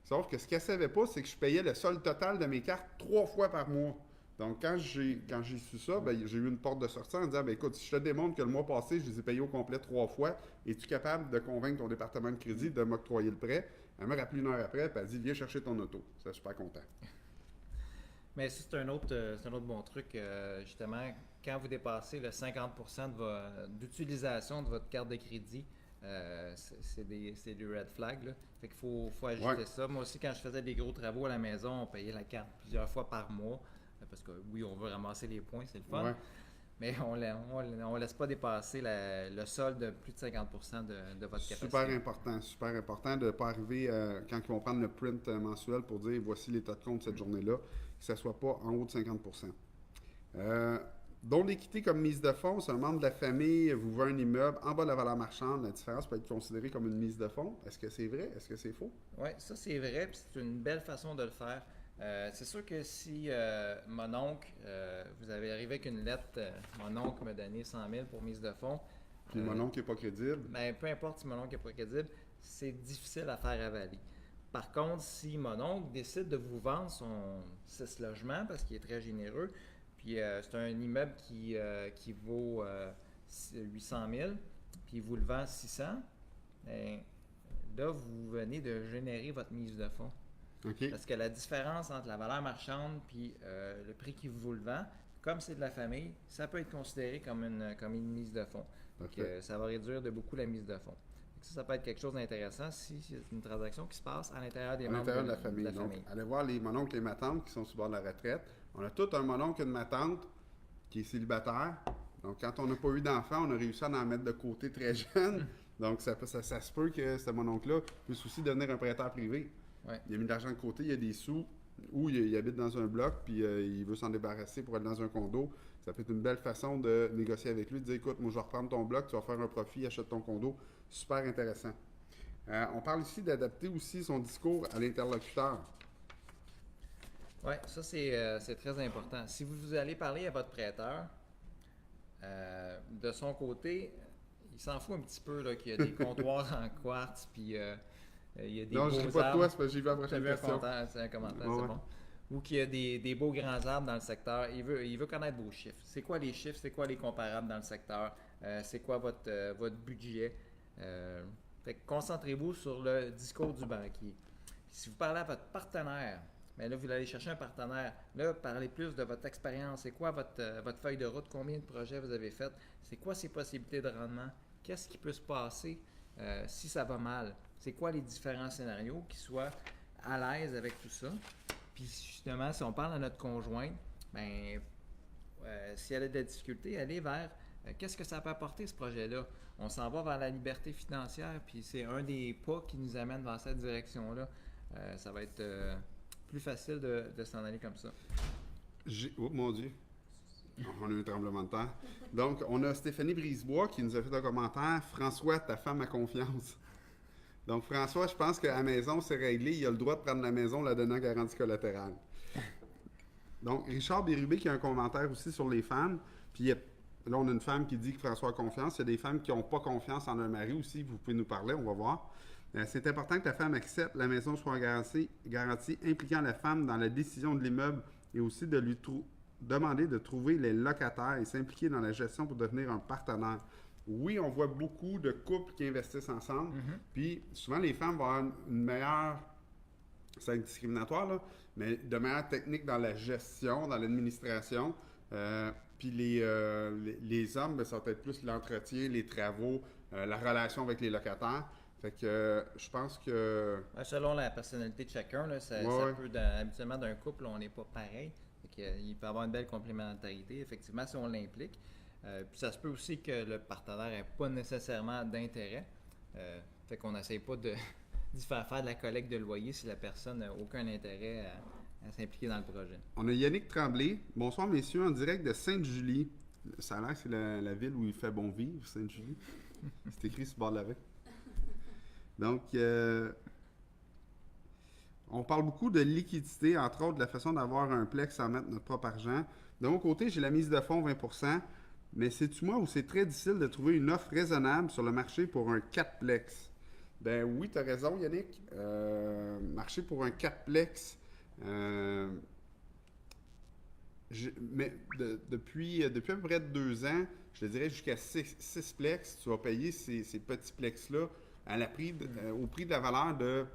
Sauf que ce qu'elle ne savait pas, c'est que je payais le solde total de mes cartes 3 fois par mois. Donc, quand j'ai su ça, ben, j'ai eu une porte de sortie en disant, ben, écoute, si je te démontre que le mois passé, je les ai payés au complet 3 fois, es-tu capable de convaincre ton département de crédit de m'octroyer le prêt? Elle m'a rappelé 1 heure après, puis elle a dit, viens chercher ton auto. Ça, je suis super content. Mais ça, c'est un autre bon truc. Justement, quand vous dépassez le 50% d'utilisation de votre carte de crédit, c'est des red flags, là. Fait qu'il faut ajuster Ouais. ça. Moi aussi, quand je faisais des gros travaux à la maison, on payait la carte plusieurs fois par mois. Parce que oui, on veut ramasser les points, c'est le fun. Ouais. Mais on laisse pas dépasser le solde de plus de 50% de votre capacité. Super important de ne pas arriver quand ils vont prendre le print mensuel pour dire voici l'état de compte cette journée-là, que ça ne soit pas en haut de 50%. Don d'équité comme mise de fonds, si un membre de la famille vous veut un immeuble en bas de la valeur marchande, la différence peut être considérée comme une mise de fonds. Est-ce que c'est vrai? Est-ce que c'est faux? Oui, ça c'est vrai, puis c'est une belle façon de le faire. C'est sûr que si mon oncle, vous avez arrivé avec une lettre, mon oncle m'a donné 100 000 pour mise de fonds. Puis mon oncle n'est pas crédible. Ben, peu importe si mon oncle n'est pas crédible, c'est difficile à faire avaler. Par contre, si mon oncle décide de vous vendre son 6 logements, parce qu'il est très généreux, puis c'est un immeuble qui vaut 800 000, puis il vous le vend 600, ben, là, vous venez de générer votre mise de fonds. OK. Parce que la différence entre la valeur marchande puis le prix qui vous le vend, comme c'est de la famille, ça peut être considéré comme une mise de fonds. Donc, ça va réduire de beaucoup la mise de fonds. Donc, ça peut être quelque chose d'intéressant si c'est une transaction qui se passe à l'intérieur des membres de la famille. Donc, allez voir les mononcles et ma tante qui sont sur le bord de la retraite. On a tout un mononcle et une ma tante qui est célibataire. Donc, quand on n'a pas eu d'enfant, on a réussi à en mettre de côté très jeune. Donc, ça se peut que ce mononcle-là puisse aussi devenir un prêteur privé. Ouais. Il a mis de l'argent de côté, il a des sous, ou il habite dans un bloc, puis il veut s'en débarrasser pour aller dans un condo. Ça peut être une belle façon de négocier avec lui, de dire écoute, moi je vais reprendre ton bloc, tu vas faire un profit, achète ton condo. Super intéressant. On parle ici d'adapter aussi son discours à l'interlocuteur. Oui, ça c'est très important. Si vous allez parler à votre prêteur, de son côté, il s'en fout un petit peu qu'il y a des comptoirs en quartz, puis il y a des non, beaux je ne dis pas de arbres. toi, c'est parce que j'ai vu la prochaine J'avais question. un commentaire, Ouais, c'est ouais. bon. Ou qu'il y a des beaux grands arbres dans le secteur. Il veut connaître vos chiffres. C'est quoi les chiffres? C'est quoi les comparables dans le secteur? C'est quoi votre budget? Fait que concentrez-vous sur le discours du banquier. Si vous parlez à votre partenaire, bien là, vous allez chercher un partenaire. Là, parlez plus de votre expérience. C'est quoi votre feuille de route? Combien de projets vous avez fait? C'est quoi ses possibilités de rendement? Qu'est-ce qui peut se passer si ça va mal? C'est quoi les différents scénarios qui soient à l'aise avec tout ça? Puis justement, si on parle à notre conjointe, ben, si elle a des difficultés, aller vers qu'est-ce que ça peut apporter ce projet-là? On s'en va vers la liberté financière, puis c'est un des pas qui nous amène dans cette direction-là. Ça va être plus facile de s'en aller comme ça. Oh mon Dieu! On a eu un tremblement de terre. Donc, on a Stéphanie Brisebois qui nous a fait un commentaire. François, ta femme a confiance. Donc, François, je pense qu'à la maison, c'est réglé. Il a le droit de prendre la maison, la donnant garantie collatérale. Donc, Richard Bérubé qui a un commentaire aussi sur les femmes. Puis, là, on a une femme qui dit que François a confiance. Il y a des femmes qui n'ont pas confiance en leur mari aussi. Vous pouvez nous parler, on va voir. C'est important que la femme accepte la maison soit garantie, impliquant la femme dans la décision de l'immeuble et aussi de lui demander de trouver les locataires et s'impliquer dans la gestion pour devenir un partenaire. Oui, on voit beaucoup de couples qui investissent ensemble, puis souvent les femmes vont avoir une meilleure, c'est discriminatoire, là, mais de meilleure technique dans la gestion, dans l'administration, puis les hommes, ben, ça va être plus l'entretien, les travaux, la relation avec les locataires. Fait que je pense que... Selon la personnalité de chacun, là, ça peut, habituellement d'un couple, on n'est pas pareil. Il peut y avoir une belle complémentarité, effectivement, si on l'implique. Puis ça se peut aussi que le partenaire n'ait pas nécessairement d'intérêt. Fait qu'on n'essaye pas d'y faire de la collecte de loyer si la personne n'a aucun intérêt à s'impliquer dans le projet. On a Yannick Tremblay. Bonsoir, messieurs, en direct de Sainte-Julie. Ça a l'air que c'est la ville où il fait bon vivre, Sainte-Julie. C'est écrit sur le bord de la rue. Donc, on parle beaucoup de liquidité, entre autres de la façon d'avoir un plex sans mettre notre propre argent. De mon côté, j'ai la mise de fonds 20%, mais c'est-tu moi où c'est très difficile de trouver une offre raisonnable sur le marché pour un 4plex? Ben oui, tu as raison, Yannick. Marché pour un 4plex, mais depuis à peu près 2 ans, je te dirais jusqu'à 6plex, tu vas payer ces petits plex-là au prix de la valeur de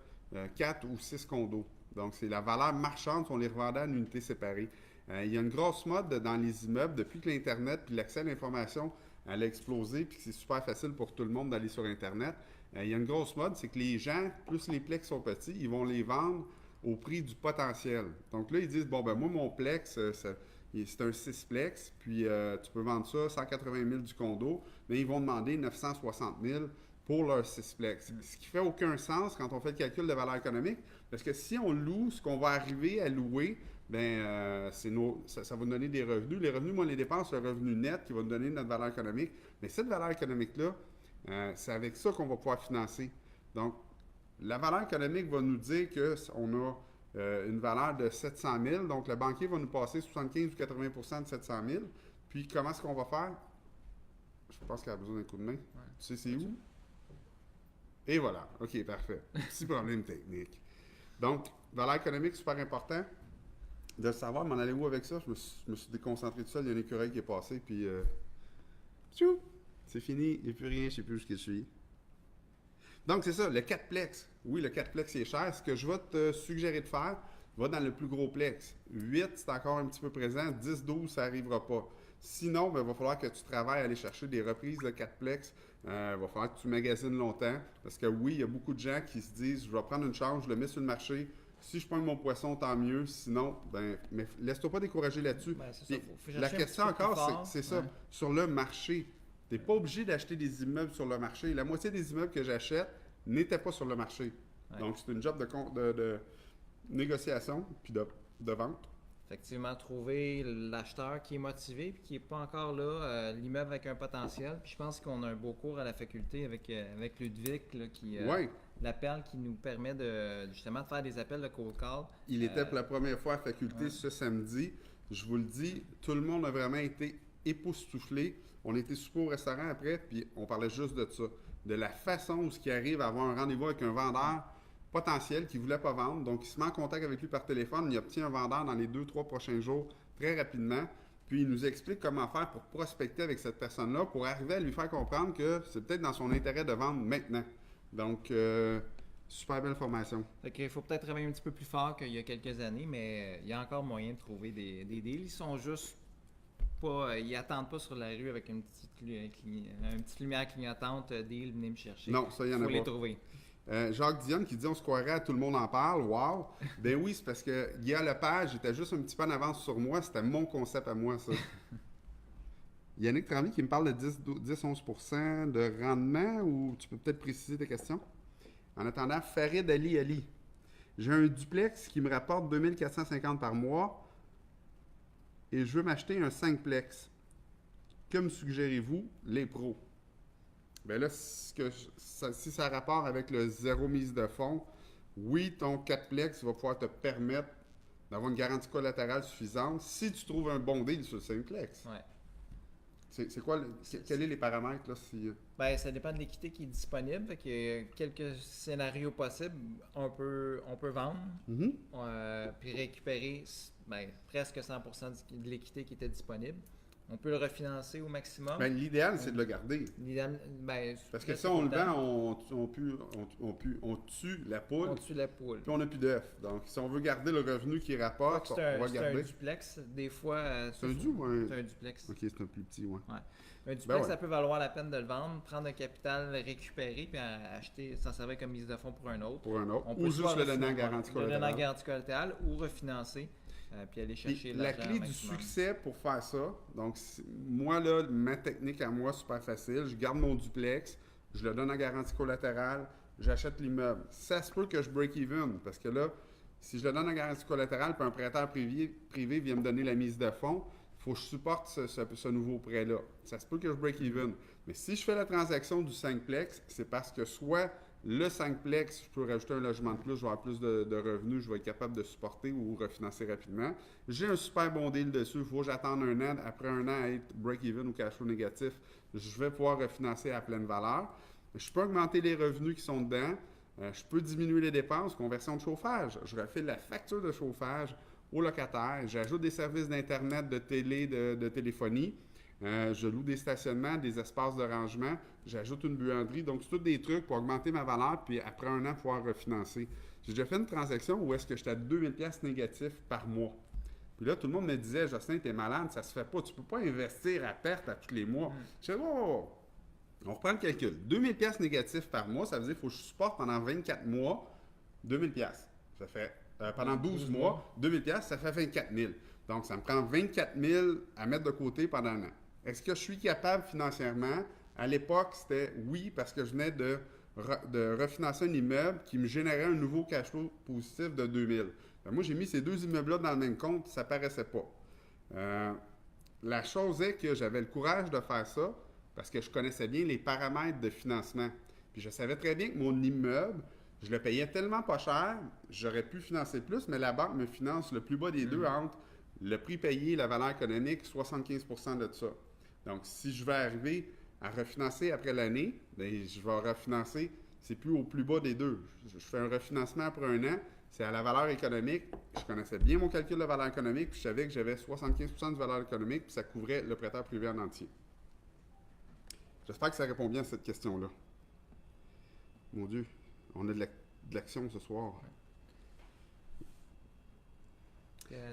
4 ou 6 condos. Donc, c'est la valeur marchande si on les revendait en unités séparées. Il y a une grosse mode dans les immeubles depuis que l'Internet puis l'accès à l'information elle a explosé puis que c'est super facile pour tout le monde d'aller sur Internet. Il y a une grosse mode, c'est que les gens, plus les plex sont petits, ils vont les vendre au prix du potentiel. Donc là, ils disent, bon, ben moi, mon plex, c'est un 6-plex, puis tu peux vendre ça 180 000 du condo, mais ils vont demander 960 000 pour leur 6-plex. Ce qui fait aucun sens quand on fait le calcul de valeur économique, parce que si on loue ce qu'on va arriver à louer, bien, ça va nous donner des revenus. Les revenus, moins les dépenses, le revenu net qui va nous donner notre valeur économique. Mais cette valeur économique-là, c'est avec ça qu'on va pouvoir financer. Donc, la valeur économique va nous dire qu'on a une valeur de 700 000. Donc, le banquier va nous passer 75 ou 80 de 700 000. Puis, comment est-ce qu'on va faire? Je pense qu'elle a besoin d'un coup de main. Ouais. Tu sais c'est où? Et voilà. OK, parfait. Petit problème technique. Donc, valeur économique, super important. De savoir m'en aller où avec ça, je me suis déconcentré de ça. Il y a un écureuil qui est passé, puis c'est fini, il n'y a plus rien, je ne sais plus où je suis. Donc, c'est ça, le 4-plex. Oui, le 4-plex, c'est cher. Ce que je vais te suggérer de faire, va dans le plus gros plex. 8, c'est encore un petit peu présent. 10, 12, ça n'arrivera pas. Sinon, il va falloir que tu travailles à aller chercher des reprises de 4-plex. Il va falloir que tu magasines longtemps. Parce que oui, il y a beaucoup de gens qui se disent, je vais prendre une chance, je le mets sur le marché. Si je prends mon poisson, tant mieux. Sinon, ben, mais laisse-toi pas décourager là-dessus. Ben, c'est ça, faut la question encore, c'est ça. Sur le marché, tu n'es pas obligé d'acheter des immeubles sur le marché. La moitié des immeubles que j'achète n'étaient pas sur le marché. Ouais. Donc, c'est une job de négociation puis de vente. Effectivement, trouver l'acheteur qui est motivé et qui n'est pas encore là, l'immeuble avec un potentiel. Puis je pense qu'on a un beau cours à la faculté avec Ludwig là, qui... Oui. L'appel qui nous permet justement de faire des appels de cold call. Il était pour la première fois à faculté ce samedi. Je vous le dis, tout le monde a vraiment été époustouflé. On était super au restaurant après, puis on parlait juste de ça. De la façon où ce qui arrive à avoir un rendez-vous avec un vendeur potentiel qui ne voulait pas vendre. Donc, il se met en contact avec lui par téléphone. Il obtient un vendeur dans les 2-3 prochains jours très rapidement. Puis, il nous explique comment faire pour prospecter avec cette personne-là pour arriver à lui faire comprendre que c'est peut-être dans son intérêt de vendre maintenant. Donc, super belle formation. Il faut peut-être travailler un petit peu plus fort qu'il y a quelques années, mais il y a encore moyen de trouver des deals. Ils sont juste pas... ils attendent pas sur la rue avec une petite lumière clignotante, deal, venez me chercher. Non, ça, il y en a pas. Il faut les trouver. Jacques Dionne qui dit « On se croirait à tout le monde en parle. » Wow! Ben oui, c'est parce que Guillaume Lepage était juste un petit peu en avance sur moi. C'était mon concept à moi, ça. Yannick Tremblay qui me parle de 10-11% de rendement, ou tu peux peut-être préciser ta question? En attendant, Farid Ali. J'ai un duplex qui me rapporte 2450 par mois et je veux m'acheter un 5plex. Que me suggérez-vous, les pros? Bien là, si ça a rapport avec le zéro mise de fonds, oui, ton 4plex va pouvoir te permettre d'avoir une garantie collatérale suffisante si tu trouves un bon deal sur le 5plex. Ouais. C'est quoi, quels sont les paramètres là? Ben, ça dépend de l'équité qui est disponible. Fait qu'il y a quelques scénarios possibles. On peut vendre, puis récupérer presque 100% de l'équité qui était disponible. On peut le refinancer au maximum. Ben, l'idéal, c'est de le garder. Parce que si on le vend, on tue la poule. On tue la poule. Puis on n'a plus d'œufs. Donc, si on veut garder le revenu qui rapporte, on va le garder. C'est un duplex. Des fois... c'est un duplex ou un... C'est un duplex. OK, c'est un plus petit, ouais. Un duplex, ça peut valoir la peine de le vendre, prendre un capital récupéré, puis acheter, s'en servir comme mise de fonds pour un autre. Ou juste le donner en garantie collatérale. Le donner en garantie collatérale ou refinancer. Puis aller chercher la clé du succès pour faire ça, donc moi là, ma technique à moi, super facile, je garde mon duplex, je le donne en garantie collatérale, j'achète l'immeuble. Ça se peut que je break even, parce que là, si je le donne en garantie collatérale, puis un prêteur privé vient me donner la mise de fonds, il faut que je supporte ce nouveau prêt-là. Ça se peut que je break even. Mais si je fais la transaction du 5plex, c'est parce que soit le 5plex, je peux rajouter un logement de plus, je vais avoir plus de revenus, je vais être capable de supporter ou refinancer rapidement. J'ai un super bon deal dessus, il faut que j'attende un an. Après un an à être break-even ou cash flow négatif, je vais pouvoir refinancer à pleine valeur. Je peux augmenter les revenus qui sont dedans. Je peux diminuer les dépenses, conversion de chauffage. Je refais la facture de chauffage au locataire. J'ajoute des services d'Internet, de télé, de téléphonie. Je loue des stationnements, des espaces de rangement. j'ajoute une buanderie. Donc, c'est tous des trucs pour augmenter ma valeur, puis après un an, pouvoir refinancer. J'ai déjà fait une transaction où est-ce que j'étais à 2000$ négatif par mois. Puis là, tout le monde me disait, Jocelyn, t'es malade, ça se fait pas. Tu peux pas investir à perte à tous les mois. Je dis, oh, on reprend le calcul. 2000$ négatif par mois, ça veut dire qu'il faut que je supporte pendant 24 mois 2000$. Ça fait, pendant 12 mois, 2000$, ça fait 24 000. Donc, ça me prend 24 000 à mettre de côté pendant un an. Est-ce que je suis capable financièrement? À l'époque, c'était oui, parce que je venais de refinancer un immeuble qui me générait un nouveau cash flow positif de 2000. Moi, j'ai mis ces deux immeubles-là dans le même compte, ça ne paraissait pas. La chose est que j'avais le courage de faire ça parce que je connaissais bien les paramètres de financement. Puis je savais très bien que mon immeuble, je le payais tellement pas cher, j'aurais pu financer plus, mais la banque me finance le plus bas des deux entre le prix payé et la valeur économique, 75% de ça. Donc, si je vais arriver à refinancer après l'année, bien, je vais refinancer, c'est plus au plus bas des deux. Je fais un refinancement après un an, c'est à la valeur économique. Je connaissais bien mon calcul de valeur économique, puis je savais que j'avais 75% de valeur économique, puis ça couvrait le prêteur privé en entier. J'espère que ça répond bien à cette question-là. Mon Dieu, on a de l'action ce soir.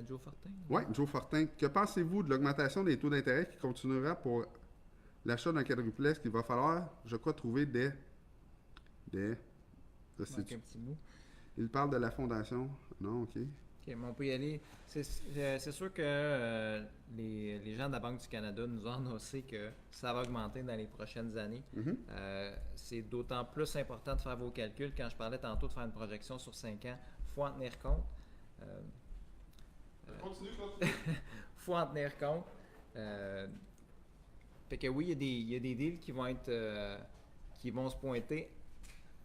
Joe Fortin? Oui, Joe Fortin. Que pensez-vous de l'augmentation des taux d'intérêt qui continuera pour l'achat d'un quadruplex qu'il va falloir, je crois, trouver des... Un petit bout. Il parle de la fondation. Non, OK. OK, mais on peut y aller. C'est sûr que les gens de la Banque du Canada nous ont annoncé que ça va augmenter dans les prochaines années. C'est d'autant plus important de faire vos calculs. Quand je parlais tantôt de faire une projection sur 5 ans, il faut en tenir compte. Continue. Faut en tenir compte. Fait que oui, il y a des deals qui vont être qui vont se pointer.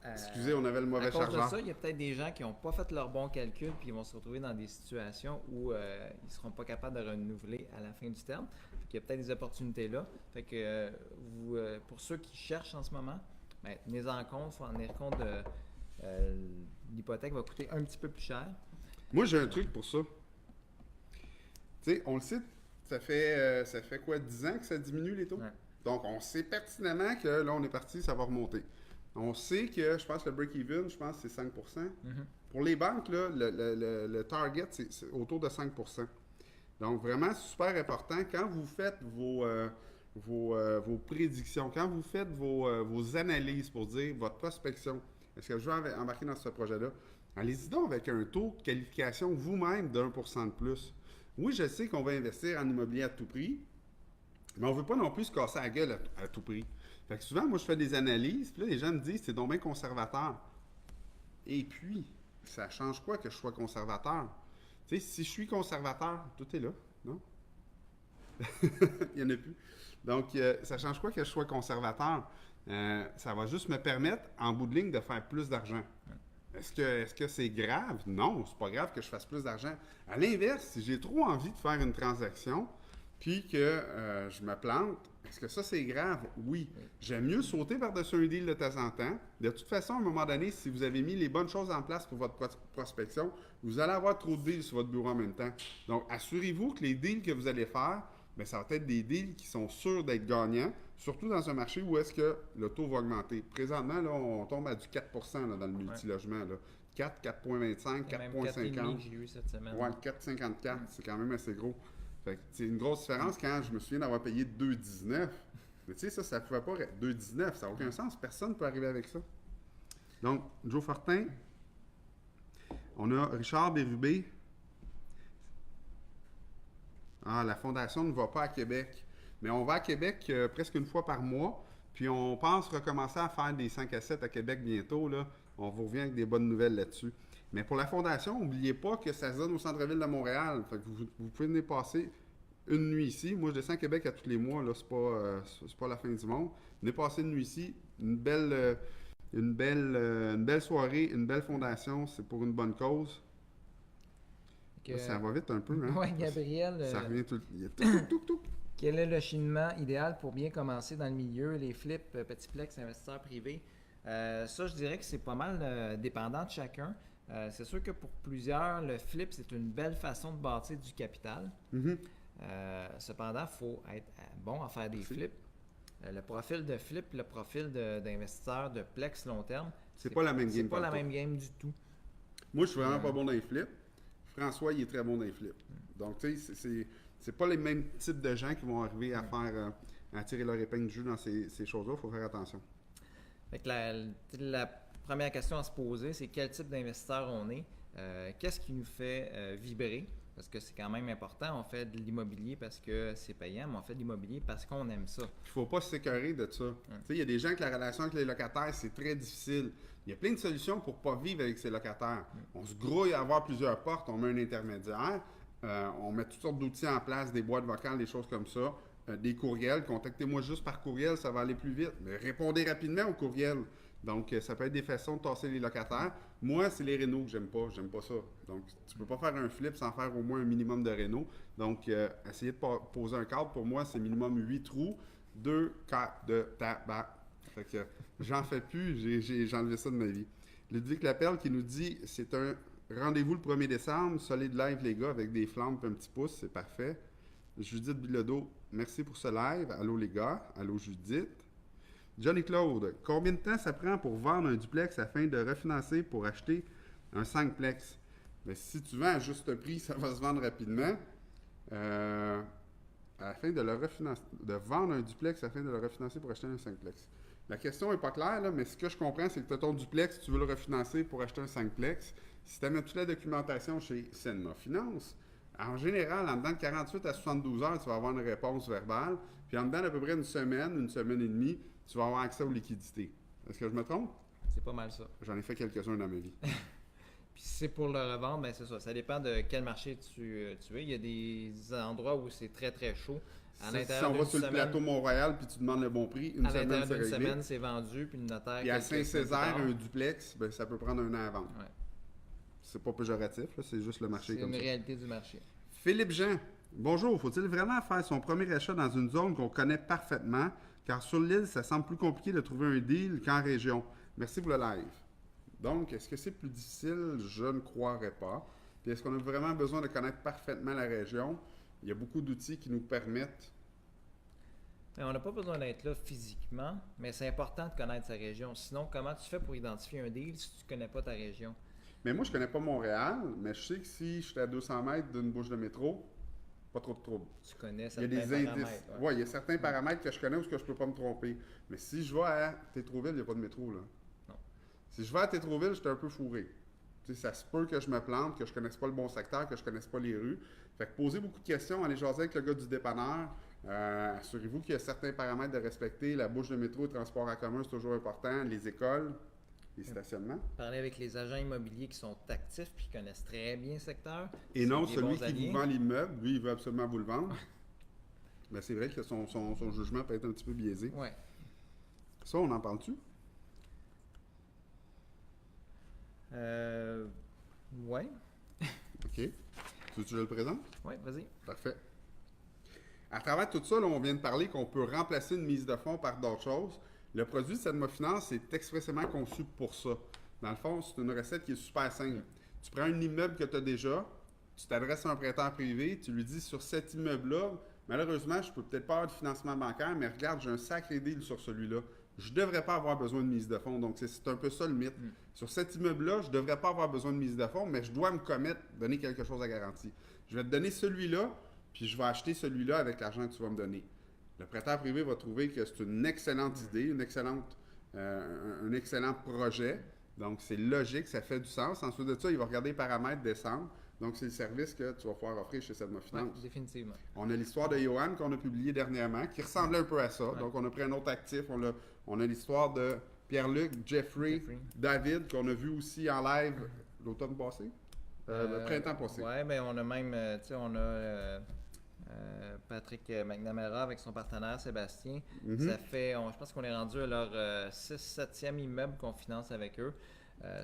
Excusez, on avait le mauvais chargeur. À cause de ça, il y a peut-être des gens qui n'ont pas fait leur bon calcul puis ils vont se retrouver dans des situations où ils ne seront pas capables de renouveler à la fin du terme. Fait qu'il y a peut-être des opportunités là. Fait que pour ceux qui cherchent en ce moment, ben, tenez-en compte, il faut en tenir compte de l'hypothèque va coûter un petit peu plus cher. Moi, j'ai un truc pour ça. Tu sais, on le sait, ça fait quoi, 10 ans que ça diminue les taux? Ouais. Donc, on sait pertinemment que là, on est parti, ça va remonter. On sait que, je pense, le break-even, je pense, c'est 5 Pour les banques, là, le target, c'est autour de 5 Donc, vraiment, c'est super important. Quand vous faites vos prédictions, quand vous faites vos analyses pour dire votre prospection, est-ce que je vais embarquer dans ce projet-là? Allez-y donc avec un taux de qualification vous-même de 1% de plus. Oui, je sais qu'on va investir en immobilier à tout prix, mais on ne veut pas non plus se casser la gueule à tout prix. Fait que souvent, moi, je fais des analyses, puis là, les gens me disent, c'est donc bien conservateur. Et puis, ça change quoi que je sois conservateur? Tu sais, si je suis conservateur, tout est là, non? Il n'y en a plus. Donc, ça change quoi que je sois conservateur? Ça va juste me permettre, en bout de ligne, de faire plus d'argent. Est-ce que c'est grave? Non, c'est pas grave que je fasse plus d'argent. À l'inverse, si j'ai trop envie de faire une transaction, puis que je me plante, est-ce que ça, c'est grave? Oui. J'aime mieux sauter par-dessus un deal de temps en temps. De toute façon, à un moment donné, si vous avez mis les bonnes choses en place pour votre prospection, vous allez avoir trop de deals sur votre bureau en même temps. Donc, assurez-vous que les deals que vous allez faire, bien, ça va être des deals qui sont sûrs d'être gagnants, surtout dans un marché où est-ce que le taux va augmenter. Présentement, là, on tombe à du 4 là, dans le multilogement. Là. 4, 4,25, 4,50. Que j'ai eu cette semaine. Ouais, 4,54, c'est quand même assez gros. C'est une grosse différence quand je me souviens d'avoir payé 2,19. Mais tu sais, ça ne pouvait pas être 2,19. Ça n'a aucun sens. Personne ne peut arriver avec ça. Donc, Joe Fortin. On a Richard Bérubé. Ah, la Fondation ne va pas à Québec. Mais on va à Québec presque une fois par mois. Puis on pense recommencer à faire des 5 à 7 à Québec bientôt. Là. On vous revient avec des bonnes nouvelles là-dessus. Mais pour la Fondation, n'oubliez pas que ça se donne au centre-ville de Montréal. Fait que vous pouvez venir passer une nuit ici. Moi, je descends à Québec à tous les mois. Là, c'est pas la fin du monde. Venez passer une nuit ici. Une belle soirée, une belle fondation. C'est pour une bonne cause. Là, ça va vite un peu. Hein? Oui, Gabriel. Ça revient tout. Quel est le cheminement idéal pour bien commencer dans le milieu, les flips, petits plex, investisseurs privés? Ça, je dirais que c'est pas mal dépendant de chacun. C'est sûr que pour plusieurs, le flip, c'est une belle façon de bâtir du capital. Cependant, il faut être bon à faire des flips. Le profil de flip, le profil d'investisseur de Plex long terme, C'est pas la même c'est game. pas la pantoute. même game du tout. Moi, je suis vraiment pas bon dans les flips. François, il est très bon dans les flips. Donc, tu sais, c'est pas les mêmes types de gens qui vont arriver à faire, à tirer leur épingle du jeu dans ces choses-là. Il faut faire attention. Fait que la première question à se poser, c'est quel type d'investisseur on est. Qu'est-ce qui nous fait vibrer? Parce que c'est quand même important. On fait de l'immobilier parce que c'est payant, mais on fait de l'immobilier parce qu'on aime ça. Il faut pas s'écœurer de ça. Tu sais, il y a des gens que la relation avec les locataires, c'est très difficile. Il y a plein de solutions pour pas vivre avec ses locataires. On se grouille à avoir plusieurs portes, on met un intermédiaire, on met toutes sortes d'outils en place, des boîtes vocales, des choses comme ça, des courriels. Contactez-moi juste par courriel, ça va aller plus vite. Mais répondez rapidement aux courriels. Donc, ça peut être des façons de tasser les locataires. Moi, c'est les rénaux que j'aime pas. J'aime pas ça. Donc, tu peux pas faire un flip sans faire au moins un minimum de rénaux. Donc, essayer de poser un cadre, pour moi, c'est minimum 8 trous, 2 quarts de tabac. Fait que j'en fais plus, j'ai enlevé ça de ma vie. Ludwig Lapelle qui nous dit, c'est un rendez-vous le 1er décembre, solide live les gars, avec des flammes et un petit pouce, c'est parfait. Judith Bilodeau, merci pour ce live. Allô les gars, allô Judith. Johnny Claude, combien de temps ça prend pour vendre un duplex afin de refinancer pour acheter un 5plex? Mais si tu vends à juste prix, ça va se vendre rapidement. Afin de vendre un duplex afin de le refinancer pour acheter un 5plex. La question n'est pas claire, là, mais ce que je comprends, c'est que tu as ton duplex, tu veux le refinancer pour acheter un 5plex. Si tu amènes toute la documentation chez Senma Finance, en général, en dedans de 48 à 72 heures, tu vas avoir une réponse verbale. Puis en dedans d'à peu près une semaine et demie, tu vas avoir accès aux liquidités. Est-ce que je me trompe? C'est pas mal ça. J'en ai fait quelques-uns dans ma vie. Puis si c'est pour le revendre, ben c'est ça. Ça dépend de quel marché tu es. Il y a des endroits où c'est très très chaud. À Si on va sur le plateau Mont-Royal puis tu demandes le bon prix, une à semaine, l'intérieur c'est d'une réglé. semaine, c'est vendu, puis le notaire... Puis à quelques semaines plus Saint-Césaire, tard, un duplex, ben, ça peut prendre un an à vendre. ouais, C'est pas péjoratif, là, c'est juste le marché c'est comme une ça. réalité du marché. Philippe Jean, bonjour. Faut-il vraiment faire son premier achat dans une zone qu'on connaît parfaitement? Car sur l'île, ça semble plus compliqué de trouver un deal qu'en région. Merci pour le live. Donc, est-ce que c'est plus difficile? Je ne croirais pas. Puis est-ce qu'on a vraiment besoin de connaître parfaitement la région? Il y a beaucoup d'outils qui nous permettent. Mais on n'a pas besoin d'être là physiquement, mais c'est important de connaître sa région. Sinon, comment tu fais pour identifier un deal si tu ne connais pas ta région? Mais moi, je connais pas Montréal, mais je sais que si je suis à 200 mètres d'une bouche de métro, pas trop de trouble. Tu connais Il y a certains des paramètres. indices. Ouais. Ouais, il y a certains paramètres que je connais où je peux pas me tromper. Mais si je vais à Tétroville, il n'y a pas de métro, là. Non. Si je vais à Tétroville, j'étais un peu fourré. Tu sais, ça se peut que je me plante, que je connaisse pas le bon secteur, que je connaisse pas les rues. Fait que poser beaucoup de questions, aller jaser avec le gars du dépanneur. Assurez-vous qu'il y a certains paramètres de respecter. La bouche de métro, le transport en commun, c'est toujours important. Les écoles, les stationnements. Parler avec les agents immobiliers qui sont actifs et qui connaissent très bien le secteur. Et c'est non des celui bons qui alliés. vous vend l'immeuble, lui, il veut absolument vous le vendre. Mais c'est vrai que son jugement peut être un petit peu biaisé. Ouais. Ça, on en parle-tu? Ouais. OK. Tu veux que je le présente? Ouais, vas-y. Parfait. À travers tout ça, là, on vient de parler qu'on peut remplacer une mise de fonds par d'autres choses. Le produit de Senma Finance est expressément conçu pour ça. Dans le fond, c'est une recette qui est super simple. Tu prends un immeuble que tu as déjà, tu t'adresses à un prêteur privé, tu lui dis sur cet immeuble-là, malheureusement, je peux peut-être pas avoir de financement bancaire, mais regarde, j'ai un sacré deal sur celui-là. Je ne devrais pas avoir besoin de mise de fonds. Donc, c'est un peu ça le mythe. Sur cet immeuble-là, je ne devrais pas avoir besoin de mise de fonds, mais je dois me commettre, donner quelque chose à garantie. Je vais te donner celui-là, puis je vais acheter celui-là avec l'argent que tu vas me donner. Le prêteur privé va trouver que c'est une excellente idée, un excellent projet. Donc, c'est logique, ça fait du sens. Ensuite de ça, il va regarder les paramètres descendre. Donc, c'est le service que tu vas pouvoir offrir chez Senma Finance. Ouais, définitivement. On a l'histoire de Johan qu'on a publié dernièrement, qui ressemblait un peu à ça. Ouais. Donc, on a pris un autre actif. On a l'histoire de Pierre-Luc, Jeffrey, David, qu'on a vu aussi en live l'automne passé, le printemps passé. Oui, mais on a même, tu sais, on a Patrick McNamara avec son partenaire Sébastien. Mhm. Ça fait, je pense qu'on est rendu à leur 6-7e immeuble qu'on finance avec eux.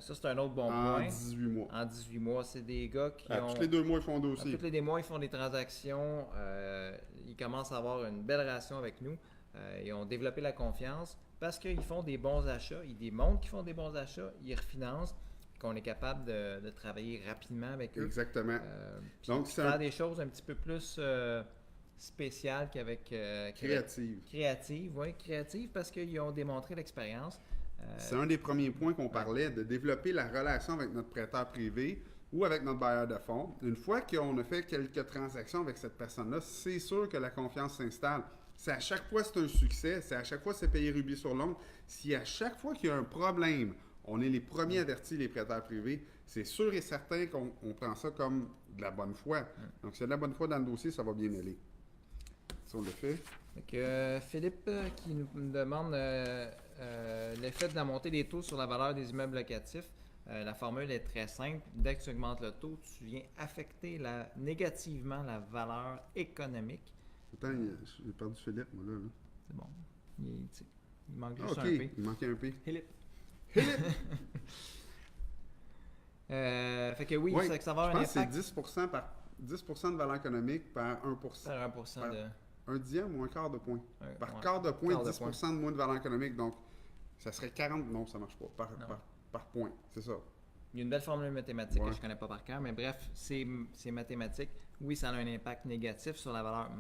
Ça, c'est un autre bon En point. 18 mois. En 18 mois, c'est des gars qui ont... Tous les 2 mois, ils font un dossier. Tous les 2 mois, ils font des transactions. Ils commencent à avoir une belle relation avec nous. Ils ont développé la confiance parce qu'ils font des bons achats. Ils démontrent qu'ils font des bons achats. Ils refinancent. Qu'on est capable de travailler rapidement avec eux. Exactement. Puis Donc, puis c'est faire un... des choses un petit peu plus spéciale qu'avec Créative. Créative, oui, créative parce qu'ils ont démontré l'expérience. C'est un des premiers points qu'on parlait, de développer la relation avec notre prêteur privé ou avec notre bailleur de fonds. Une fois qu'on a fait quelques transactions avec cette personne-là, c'est sûr que la confiance s'installe. Si à chaque fois c'est un succès, si à chaque fois c'est payé rubis sur l'ongle, si à chaque fois qu'il y a un problème, on est les premiers avertis, les prêteurs privés, c'est sûr et certain qu'on prend ça comme de la bonne foi. Donc, s'il y a de la bonne foi dans le dossier, ça va bien aller. Ça, on le fait. Donc, Philippe qui nous demande l'effet de la montée des taux sur la valeur des immeubles locatifs. La formule est très simple. Dès que tu augmentes le taux, tu viens affecter négativement la valeur économique. Attends, j'ai perdu Philippe, moi, là. C'est bon. Il manque Ah, juste OK, un P. il manquait un P. Philippe. Philippe! Fait que oui, Oui, ça va avoir je un pense que impact. c'est 10% de valeur économique par 1%. Par 1% de... Un dixième ou un quart de point. Par ouais, quart de point, quart de 10% de moins de valeur économique. Donc, ça serait 40. Non, ça marche pas. Par point. C'est ça. Il y a une belle formule mathématique Ouais. que je ne connais pas par cœur, mais bref, c'est mathématique. Oui, ça a un impact négatif sur la valeur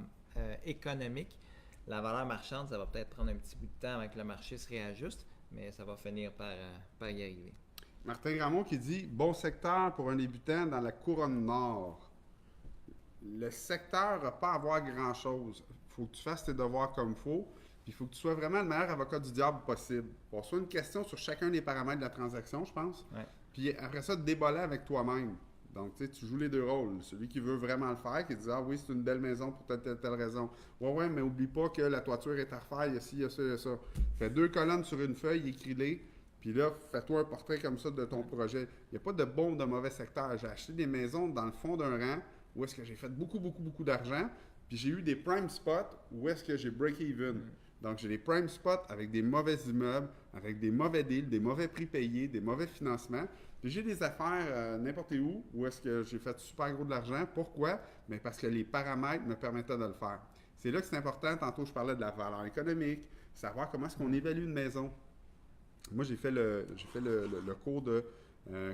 économique. La valeur marchande, ça va peut-être prendre un petit bout de temps avant que le marché se réajuste, mais ça va finir par y arriver. Martin Gramont qui dit bon secteur pour un débutant dans la couronne nord. Le secteur n'a pas à voir grand-chose. Il faut que tu fasses tes devoirs comme il faut. Puis il faut que tu sois vraiment le meilleur avocat du diable possible. On reçoit une question sur chacun des paramètres de la transaction, je pense. Ouais. Puis après ça, déballer avec toi-même. Donc, tu sais, tu joues les deux rôles. Celui qui veut vraiment le faire, qui dit ah oui, c'est une belle maison pour telle raison. Ouais, mais oublie pas que la toiture est à refaire, il y a ci, il y a ça, il y a ça. Fais 2 colonnes sur une feuille, écris-les. Puis là, fais-toi un portrait comme ça de ton projet. Il n'y a pas de bon ou de mauvais secteur. J'ai acheté des maisons dans le fond d'un rang où est-ce que j'ai fait beaucoup d'argent. Puis j'ai eu des prime spots où est-ce que j'ai break-even. Donc, j'ai des prime spots avec des mauvais immeubles, avec des mauvais deals, des mauvais prix payés, des mauvais financements. Puis j'ai des affaires n'importe où est-ce que j'ai fait super gros de l'argent. Pourquoi? Bien, parce que les paramètres me permettaient de le faire. C'est là que c'est important. Tantôt, je parlais de la valeur économique, savoir comment est-ce qu'on évalue une maison. Moi, j'ai fait le cours de